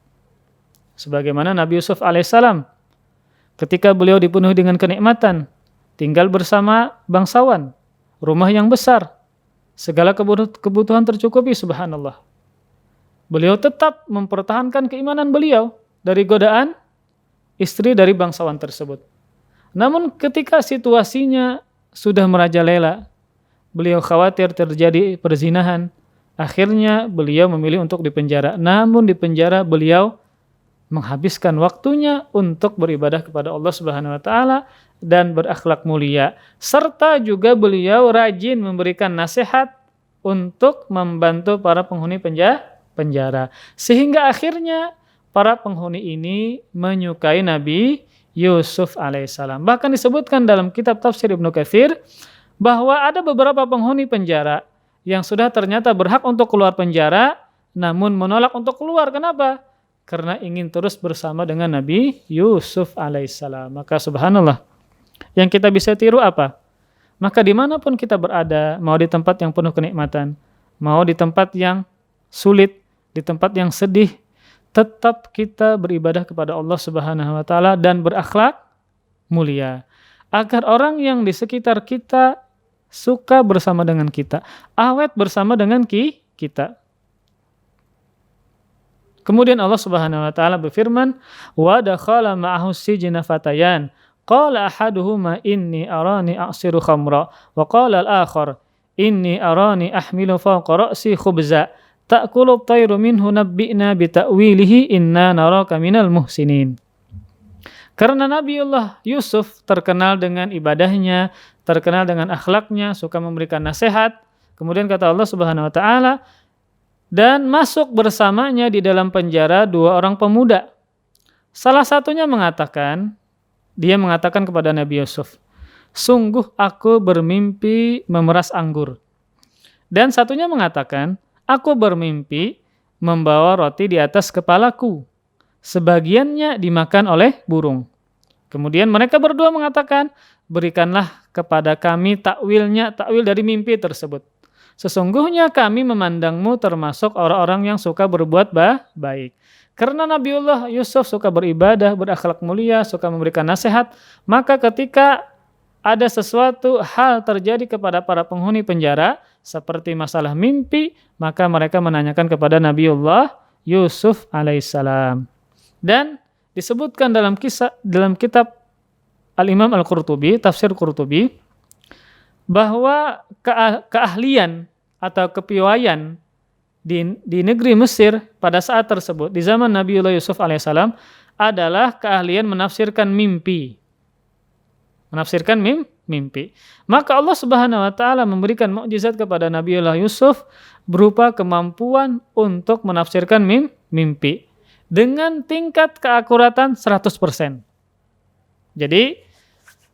Sebagaimana Nabi Yusuf alaihissalam ketika beliau dipenuhi dengan kenikmatan, tinggal bersama bangsawan, rumah yang besar, segala kebutuhan tercukupi, subhanallah. Beliau tetap mempertahankan keimanan beliau dari godaan istri dari bangsawan tersebut. Namun ketika situasinya sudah merajalela, beliau khawatir terjadi perzinahan, akhirnya beliau memilih untuk dipenjara. Namun di penjara beliau menghabiskan waktunya untuk beribadah kepada Allah Subhanahu wa taala dan berakhlak mulia, serta juga beliau rajin memberikan nasihat untuk membantu para penghuni penjara, sehingga akhirnya para penghuni ini menyukai Nabi Yusuf alaihissalam. Bahkan disebutkan dalam kitab tafsir Ibnu Katsir bahwa ada beberapa penghuni penjara yang sudah ternyata berhak untuk keluar penjara namun menolak untuk keluar. Kenapa? Karena ingin terus bersama dengan Nabi Yusuf alaihissalam. Maka subhanallah, yang kita bisa tiru apa? Maka dimanapun kita berada, mau di tempat yang penuh kenikmatan, mau di tempat yang sulit, di tempat yang sedih, tetap kita beribadah kepada Allah Subhanahu wa taala dan berakhlak mulia. Agar orang yang di sekitar kita suka bersama dengan kita, awet bersama dengan kita. Kemudian Allah Subhanahu wa taala berfirman, "Wa dakhala ma'ahu sijna fatayan, qala ahaduhuma inni arani a'siru khamra, wa qala al-akhar inni arani ahmilu fawqa ra'si khubza, ta'kulu at-tayru minhu nabbi'na bi ta'wilihi inna naraka minal muhsinin." Karena Nabiullah Yusuf terkenal dengan ibadahnya, terkenal dengan akhlaknya, suka memberikan nasihat. Kemudian kata Allah Subhanahu wa taala, dan masuk bersamanya di dalam penjara dua orang pemuda. Salah satunya mengatakan kepada Nabi Yusuf, "Sungguh aku bermimpi memeras anggur." Dan satunya mengatakan, "Aku bermimpi membawa roti di atas kepalaku. Sebagiannya dimakan oleh burung." Kemudian mereka berdua mengatakan, "Berikanlah kepada kami takwil dari mimpi tersebut. Sesungguhnya kami memandangmu termasuk orang-orang yang suka berbuat baik." Karena Nabiullah Yusuf suka beribadah, berakhlak mulia, suka memberikan nasihat, maka ketika ada sesuatu hal terjadi kepada para penghuni penjara, seperti masalah mimpi, maka mereka menanyakan kepada Nabiullah Yusuf alaihissalam. Dan disebutkan dalam kitab Al-Imam Al-Qurtubi, tafsir Qurtubi, bahwa keahlian atau kepiawaian di negeri Mesir pada saat tersebut, di zaman Nabiullah Yusuf alaihissalam, adalah keahlian menafsirkan mimpi. Maka Allah Subhanahu wa taala memberikan mukjizat kepada Nabiullah Yusuf berupa kemampuan untuk menafsirkan mimpi dengan tingkat keakuratan 100%. Jadi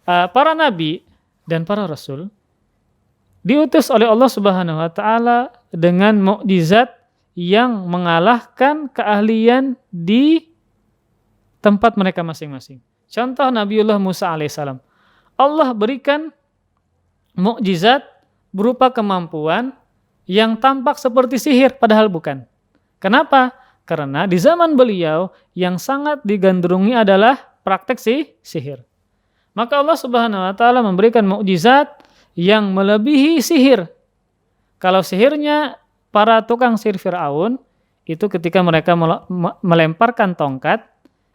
para nabi dan para rasul diutus oleh Allah Subhanahu wa taala dengan mukjizat yang mengalahkan keahlian di tempat mereka masing-masing. Contoh Nabiullah Musa alaihissalam. Allah berikan mukjizat berupa kemampuan yang tampak seperti sihir padahal bukan. Kenapa? Karena di zaman beliau yang sangat digandrungi adalah praktek sihir. Maka Allah Subhanahu wa taala memberikan mukjizat yang melebihi sihir. Kalau sihirnya para tukang sihir Firaun itu ketika mereka melemparkan tongkat,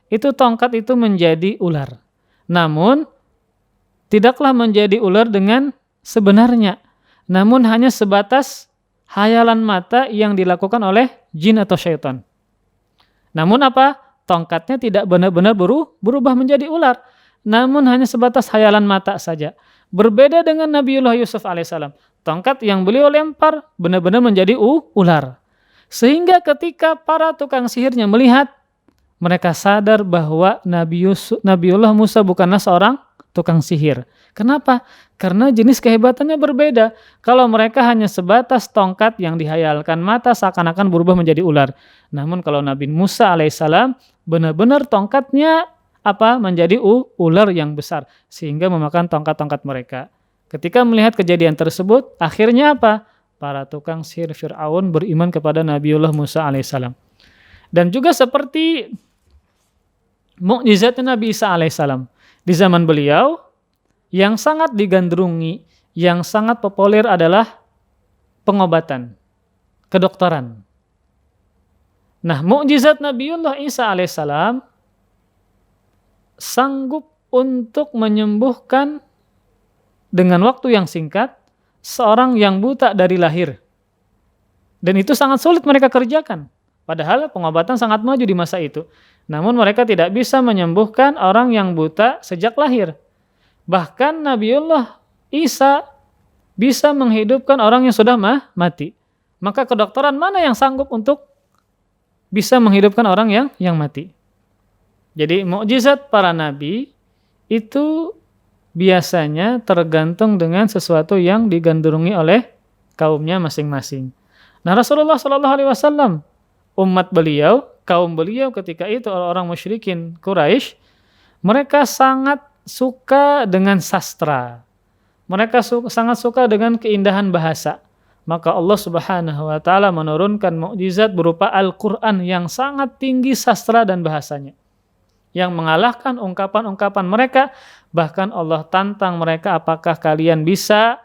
itu tongkat itu menjadi ular. Namun tidaklah menjadi ular dengan sebenarnya, namun hanya sebatas hayalan mata yang dilakukan oleh jin atau syaitan. Namun apa? Tongkatnya tidak benar-benar berubah menjadi ular, namun hanya sebatas hayalan mata saja. Berbeda dengan Nabiullah Yusuf alaihissalam. Tongkat yang beliau lempar benar-benar menjadi ular. Sehingga ketika para tukang sihirnya melihat, mereka sadar bahwa Nabiullah Musa bukanlah seorang tukang sihir. Kenapa? Karena jenis kehebatannya berbeda. Kalau mereka hanya sebatas tongkat yang dihayalkan mata seakan-akan berubah menjadi ular. Namun kalau Nabi Musa alaihissalam benar-benar tongkatnya menjadi ular yang besar sehingga memakan tongkat-tongkat mereka. Ketika melihat kejadian tersebut, akhirnya apa? Para tukang sihir Fir'aun beriman kepada Nabiullah Musa alaihissalam. Dan juga seperti mukjizatnya Nabi Isa alaihissalam di zaman beliau yang sangat digandrungi, yang sangat populer adalah pengobatan, kedokteran. Nah, mukjizat Nabiullah Isa alaihissalam sanggup untuk menyembuhkan dengan waktu yang singkat seorang yang buta dari lahir. Dan itu sangat sulit mereka kerjakan. Padahal pengobatan sangat maju di masa itu. Namun mereka tidak bisa menyembuhkan orang yang buta sejak lahir. Bahkan Nabiullah Isa bisa menghidupkan orang yang sudah mati. Maka kedokteran mana yang sanggup untuk bisa menghidupkan orang yang mati? Jadi mukjizat para nabi itu biasanya tergantung dengan sesuatu yang digandrungi oleh kaumnya masing-masing. Nah, Rasulullah SAW, umat beliau, kaum beliau ketika itu orang musyrikin Quraisy, mereka sangat suka dengan sastra. Mereka sangat suka dengan keindahan bahasa. Maka Allah Subhanahu wa taala menurunkan mukjizat berupa Al-Qur'an yang sangat tinggi sastra dan bahasanya, yang mengalahkan ungkapan-ungkapan mereka. Bahkan Allah tantang mereka, apakah kalian bisa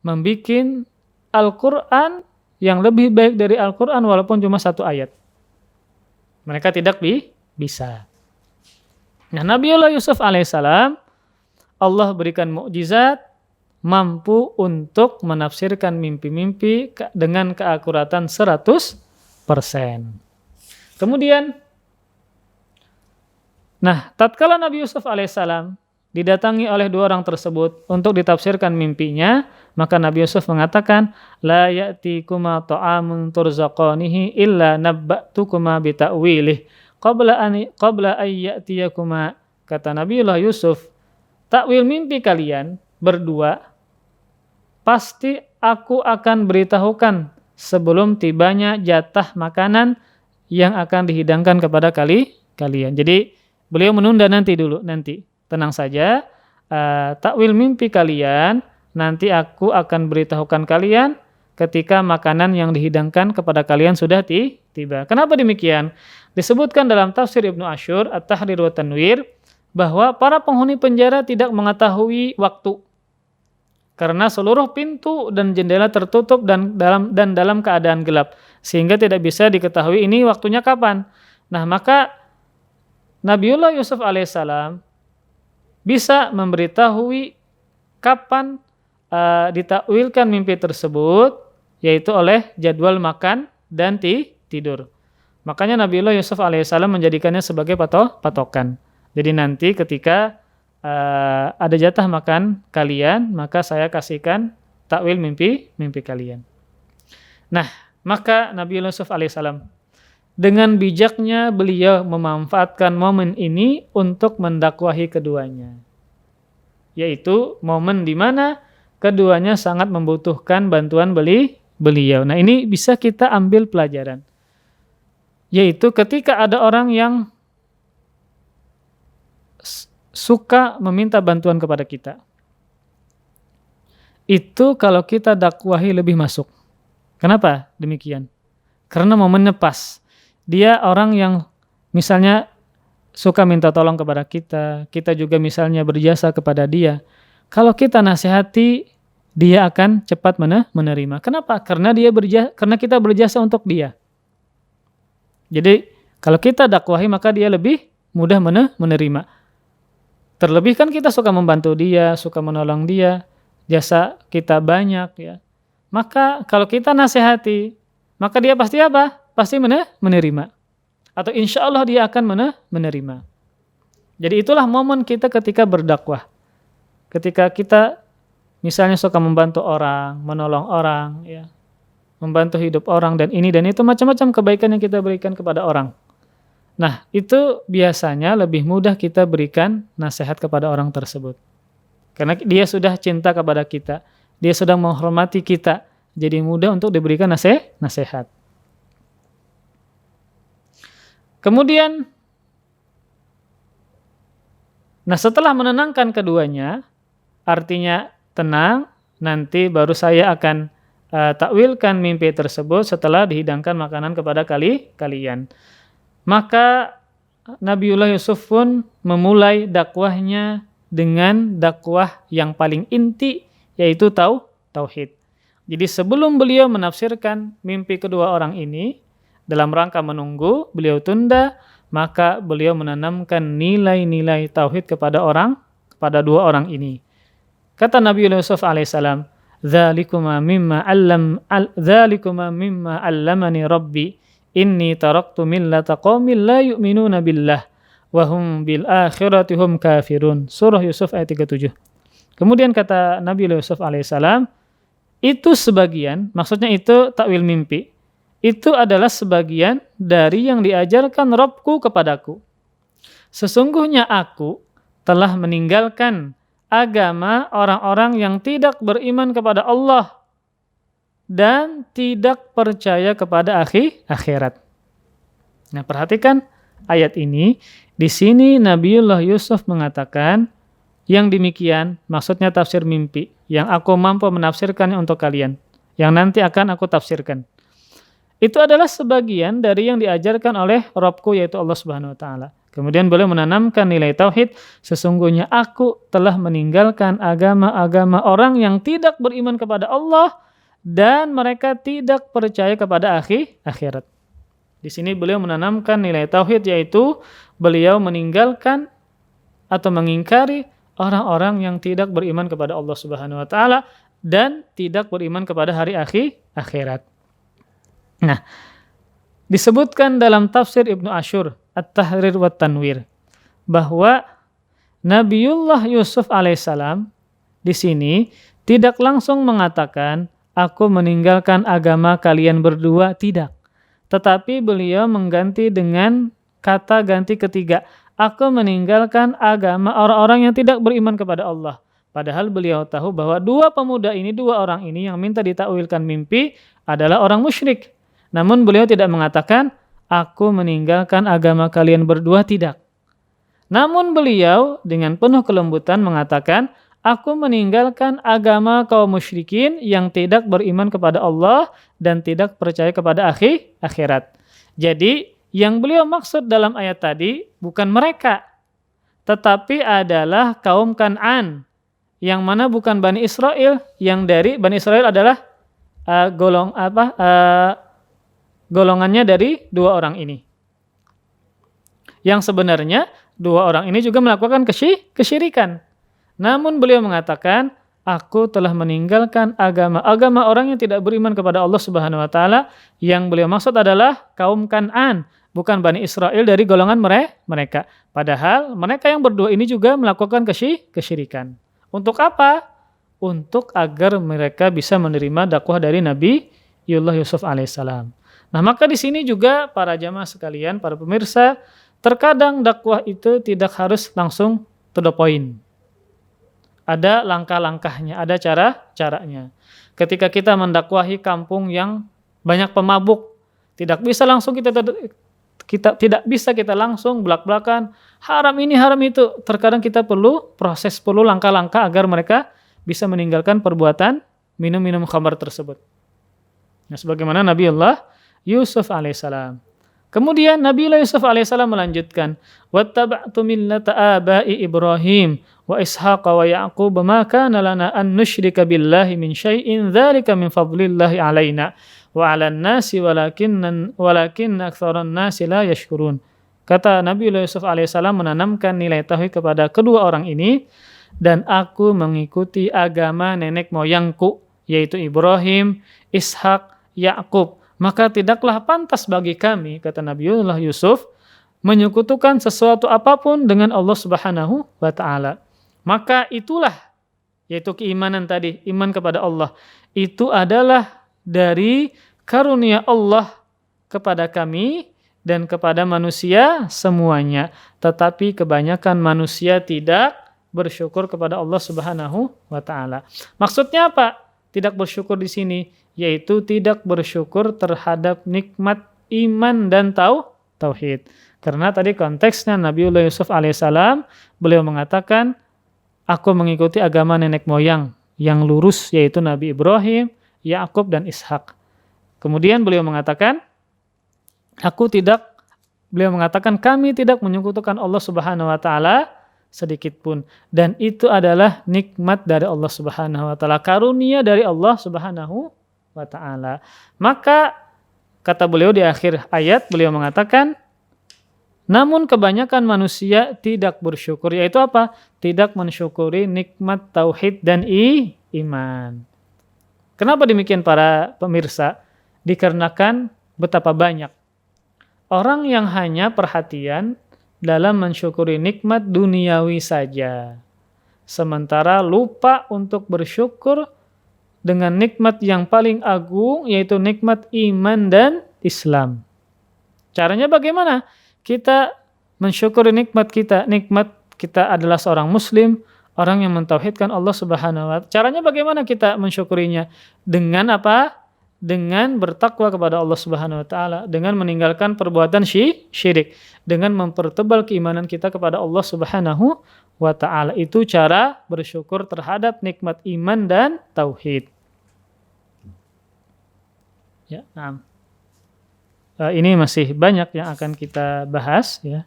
membuat Al-Qur'an yang lebih baik dari Al-Qur'an walaupun cuma satu ayat? Mereka tidak bisa. Nah, Nabiullah Yusuf alaihissalam, Allah berikan mukjizat mampu untuk menafsirkan mimpi-mimpi dengan keakuratan 100%. Kemudian, tatkala Nabi Yusuf alaihissalam didatangi oleh dua orang tersebut untuk ditafsirkan mimpinya, maka Nabi Yusuf mengatakan, la ya'tikuma ta'amun turzaqanihi illa nabba'tukuma bita'wilih qabla an ya'tiyakuma. Kata Nabiullah Yusuf, takwil mimpi kalian berdua pasti aku akan beritahukan sebelum tibanya jatah makanan yang akan dihidangkan kepada kalian. Jadi beliau menunda nanti. Tenang saja, takwil mimpi kalian nanti aku akan beritahukan kalian ketika makanan yang dihidangkan kepada kalian sudah tiba. Kenapa demikian? Disebutkan dalam tafsir Ibnu Asyur At-Tahrir wa Tanwir bahwa para penghuni penjara tidak mengetahui waktu karena seluruh pintu dan jendela tertutup dan dalam keadaan gelap, sehingga tidak bisa diketahui ini waktunya kapan. Nah, maka Nabiullah Yusuf alaihissalam bisa memberitahui kapan ditakwilkan mimpi tersebut, yaitu oleh jadwal makan dan tidur. Makanya Nabiullah Yusuf alaihissalam menjadikannya sebagai patokan. Jadi nanti ketika ada jatah makan kalian, maka saya kasihkan takwil mimpi kalian. Nah, maka Nabiullah Yusuf alaihissalam dengan bijaknya beliau memanfaatkan momen ini untuk mendakwahi keduanya, yaitu momen di mana keduanya sangat membutuhkan bantuan beliau. Nah, ini bisa kita ambil pelajaran. Yaitu ketika ada orang yang suka meminta bantuan kepada kita. Itu kalau kita dakwahi lebih masuk. Kenapa demikian? Karena momennya pas. Dia orang yang misalnya suka minta tolong kepada kita, kita juga misalnya berjasa kepada dia. Kalau kita nasihati, dia akan cepat menerima. Kenapa? Karena kita berjasa untuk dia. Jadi kalau kita dakwahi maka dia lebih mudah menerima. Terlebih kan kita suka membantu dia, suka menolong dia, jasa kita banyak ya. Maka kalau kita nasihati, maka dia pasti apa? Pasti menerima. Atau insya Allah dia akan menerima. Jadi itulah momen kita ketika berdakwah. Ketika kita misalnya suka membantu orang, menolong orang, ya, membantu hidup orang dan ini dan itu macam-macam kebaikan yang kita berikan kepada orang. Nah, itu biasanya lebih mudah kita berikan nasihat kepada orang tersebut. Karena dia sudah cinta kepada kita, dia sudah menghormati kita, jadi mudah untuk diberikan nasihat. Kemudian, nah setelah menenangkan keduanya, artinya tenang, nanti baru saya akan takwilkan mimpi tersebut setelah dihidangkan makanan kepada kalian. Maka Nabiullah Yusuf pun memulai dakwahnya dengan dakwah yang paling inti, yaitu tauhid. Jadi sebelum beliau menafsirkan mimpi kedua orang ini, dalam rangka menunggu, beliau tunda, maka beliau menanamkan nilai-nilai tauhid kepada dua orang ini. Kata Nabi Yusuf alaihissalam, "Dzalikuma mimma 'allamani Rabbi, inni taraktu millata qaumin la yu'minuna billah wa hum bil akhirati hum kafirun." Surah Yusuf ayat 37. Kemudian kata Nabi Yusuf alaihissalam, itu sebagian, maksudnya itu takwil mimpi. Itu adalah sebagian dari yang diajarkan Rabbku kepadaku. Sesungguhnya aku telah meninggalkan agama orang-orang yang tidak beriman kepada Allah dan tidak percaya kepada akhirat. Nah, perhatikan ayat ini. Di sini Nabiullah Yusuf mengatakan yang demikian, maksudnya tafsir mimpi, yang aku mampu menafsirkannya untuk kalian, yang nanti akan aku tafsirkan. Itu adalah sebagian dari yang diajarkan oleh Rabbku, yaitu Allah Subhanahu wa taala. Kemudian beliau menanamkan nilai tauhid, sesungguhnya aku telah meninggalkan agama-agama orang yang tidak beriman kepada Allah dan mereka tidak percaya kepada akhirat. Di sini beliau menanamkan nilai tauhid, yaitu beliau meninggalkan atau mengingkari orang-orang yang tidak beriman kepada Allah Subhanahu wa taala dan tidak beriman kepada hari akhirat. Nah, disebutkan dalam tafsir Ibnu Asyur At-Tahrir wa Tanwir bahwa Nabiullah Yusuf alaihissalam di sini tidak langsung mengatakan aku meninggalkan agama kalian berdua, tidak. Tetapi beliau mengganti dengan kata ganti ketiga, aku meninggalkan agama orang-orang yang tidak beriman kepada Allah. Padahal beliau tahu bahwa dua orang ini yang minta ditakwilkan mimpi adalah orang musyrik. Namun beliau tidak mengatakan, aku meninggalkan agama kalian berdua, tidak. Namun beliau dengan penuh kelembutan mengatakan, aku meninggalkan agama kaum musyrikin yang tidak beriman kepada Allah dan tidak percaya kepada akhirat. Jadi, yang beliau maksud dalam ayat tadi bukan mereka, tetapi adalah kaum Kan'an, yang mana bukan Bani Israel, yang dari Bani Israel adalah golongannya dari dua orang ini. Yang sebenarnya dua orang ini juga melakukan kesyirikan. Namun beliau mengatakan, aku telah meninggalkan agama orang yang tidak beriman kepada Allah Subhanahu wa taala. Yang beliau maksud adalah kaum Kan'an, bukan Bani Israel dari golongan mereka. Padahal mereka yang berdua ini juga melakukan kesyirikan. Untuk apa? Untuk agar mereka bisa menerima dakwah dari Nabi Yusuf alaihissalam. Nah, maka di sini juga para jamaah sekalian, para pemirsa, terkadang dakwah itu tidak harus langsung to the point. Ada langkah-langkahnya, ada caranya. Ketika kita mendakwahi kampung yang banyak pemabuk, tidak bisa langsung tidak bisa kita langsung belak-belakan haram ini haram itu. Terkadang kita perlu proses, perlu langkah-langkah agar mereka bisa meninggalkan perbuatan minum-minum khamar tersebut. Nah, sebagaimana Nabiullah Yusuf alaihissalam. Kemudian Nabiullah Yusuf alaihissalam melanjutkan, wattaba'tu millata abai Ibrahim wa Ishaq wa Ya'qub ma kana lana an nusyrika billahi min syai'in dzalika min fadlillahi alaina wa 'alan nasi walakin aktsaran nasi la yashkurun. Kata Nabiullah Yusuf alaihissalam menanamkan nilai tauhid kepada kedua orang ini, dan aku mengikuti agama nenek moyangku, yaitu Ibrahim, Ishak, Ya'qub. Maka tidaklah pantas bagi kami, kata Nabiullah Yusuf, menyekutukan sesuatu apapun dengan Allah Subhanahu wa Ta'ala. Maka itulah, yaitu keimanan tadi, iman kepada Allah, itu adalah dari karunia Allah kepada kami dan kepada manusia semuanya. Tetapi kebanyakan manusia tidak bersyukur kepada Allah Subhanahu wa Ta'ala. Maksudnya apa? Tidak bersyukur di sini, yaitu tidak bersyukur terhadap nikmat iman dan tauhid. Karena tadi konteksnya Nabiullah Yusuf alaihissalam, beliau mengatakan, aku mengikuti agama nenek moyang yang lurus, yaitu Nabi Ibrahim, Ya'qub, dan Ishak. Kemudian beliau mengatakan, beliau mengatakan kami tidak menyekutukan Allah Subhanahu wa Ta'ala sedikit pun, dan itu adalah nikmat dari Allah Subhanahu wa Ta'ala, karunia dari Allah Subhanahu wa Ta'ala. Maka kata beliau di akhir ayat, beliau mengatakan, namun kebanyakan manusia tidak bersyukur, yaitu apa? Tidak mensyukuri nikmat tauhid dan iman. Kenapa demikian para pemirsa? Dikarenakan betapa banyak orang yang hanya perhatian dalam mensyukuri nikmat duniawi saja, sementara lupa untuk bersyukur dengan nikmat yang paling agung, yaitu nikmat iman dan Islam. Caranya bagaimana? Kita mensyukuri nikmat kita adalah seorang muslim, orang yang mentauhidkan Allah Subhanahu wa Ta'ala. Caranya bagaimana kita mensyukurinya? Dengan apa? Dengan bertakwa kepada Allah Subhanahu wa Ta'ala, dengan meninggalkan perbuatan syirik, dengan mempertebal keimanan kita kepada Allah Subhanahu wa Ta'ala. Itu cara bersyukur terhadap nikmat iman dan tauhid. Ya, nah. Ini masih banyak yang akan kita bahas, ya.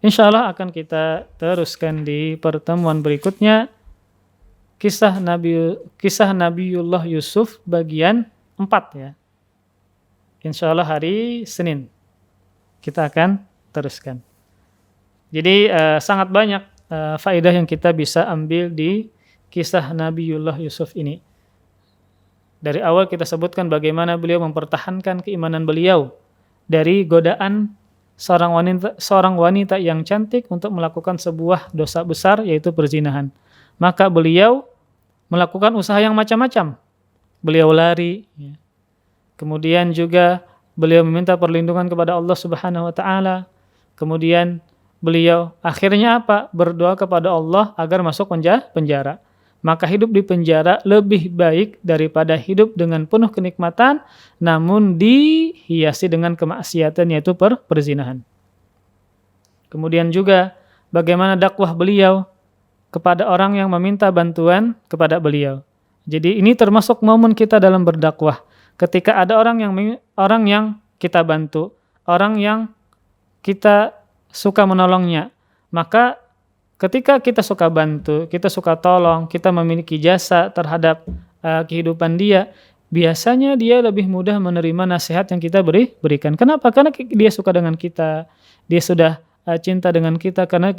Insya Allah akan kita teruskan di pertemuan berikutnya. Kisah Nabiullah Yusuf bagian 4, ya. Insya Allah hari Senin kita akan teruskan. Jadi sangat banyak faedah yang kita bisa ambil di kisah Nabiullah Yusuf ini. Dari awal kita sebutkan bagaimana beliau mempertahankan keimanan beliau dari godaan seorang wanita yang cantik untuk melakukan sebuah dosa besar, yaitu perzinahan. Maka beliau melakukan usaha yang macam-macam. Beliau lari, ya. Kemudian juga beliau meminta perlindungan kepada Allah Subhanahu wa Ta'ala. Kemudian beliau akhirnya apa? Berdoa kepada Allah agar masuk penjara. Maka hidup di penjara lebih baik daripada hidup dengan penuh kenikmatan namun dihiasi dengan kemaksiatan, yaitu perzinahan. Kemudian juga bagaimana dakwah beliau kepada orang yang meminta bantuan kepada beliau. Jadi ini termasuk momen kita dalam berdakwah. Ketika ada orang yang kita bantu, orang yang kita suka menolongnya, maka ketika kita suka bantu, kita suka tolong, kita memiliki jasa terhadap kehidupan dia, biasanya dia lebih mudah menerima nasihat yang kita berikan. Kenapa? Karena dia suka dengan kita, dia sudah cinta dengan kita, karena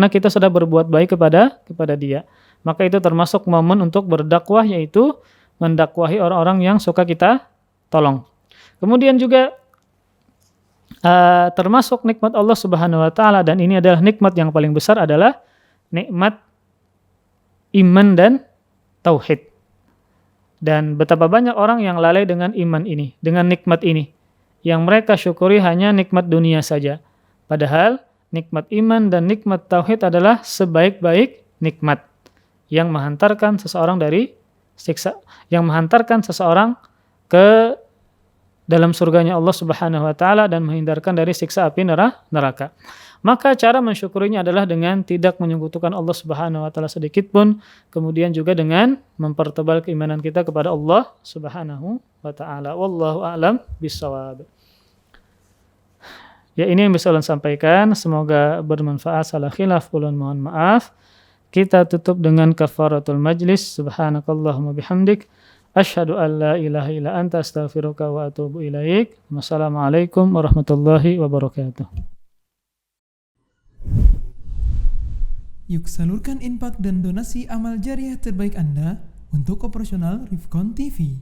kita sudah berbuat baik kepada dia. Maka itu termasuk momen untuk berdakwah, yaitu mendakwahi orang-orang yang suka kita tolong. Kemudian juga termasuk nikmat Allah Subhanahu wa Ta'ala, dan ini adalah nikmat yang paling besar, adalah nikmat iman dan tauhid. Dan betapa banyak orang yang lalai dengan iman ini, dengan nikmat ini, yang mereka syukuri hanya nikmat dunia saja. Padahal nikmat iman dan nikmat tauhid adalah sebaik-baik nikmat yang menghantarkan seseorang dari siksa yang menghantarkan seseorang ke dalam surganya Allah Subhanahu wa taala dan menghindarkan dari siksa api neraka. Maka cara mensyukurinya adalah dengan tidak menyekutukan Allah Subhanahu wa taala sedikit pun, kemudian juga dengan mempertebal keimanan kita kepada Allah Subhanahu wa taala. Wallahu a'lam bishawab. Ya, ini yang bisa ulun sampaikan, semoga bermanfaat. Salah khilaf ulun mohon maaf. Kita tutup dengan kafaratul majlis. Subhanakallahumma bihamdik asyhadu an la ilaha illa anta astaghfiruka wa atubu ilaik. Wassalamualaikum warahmatullahi wabarakatuh. Yuk salurkan infak dan donasi amal jariah terbaik Anda untuk operasional Rifkon TV.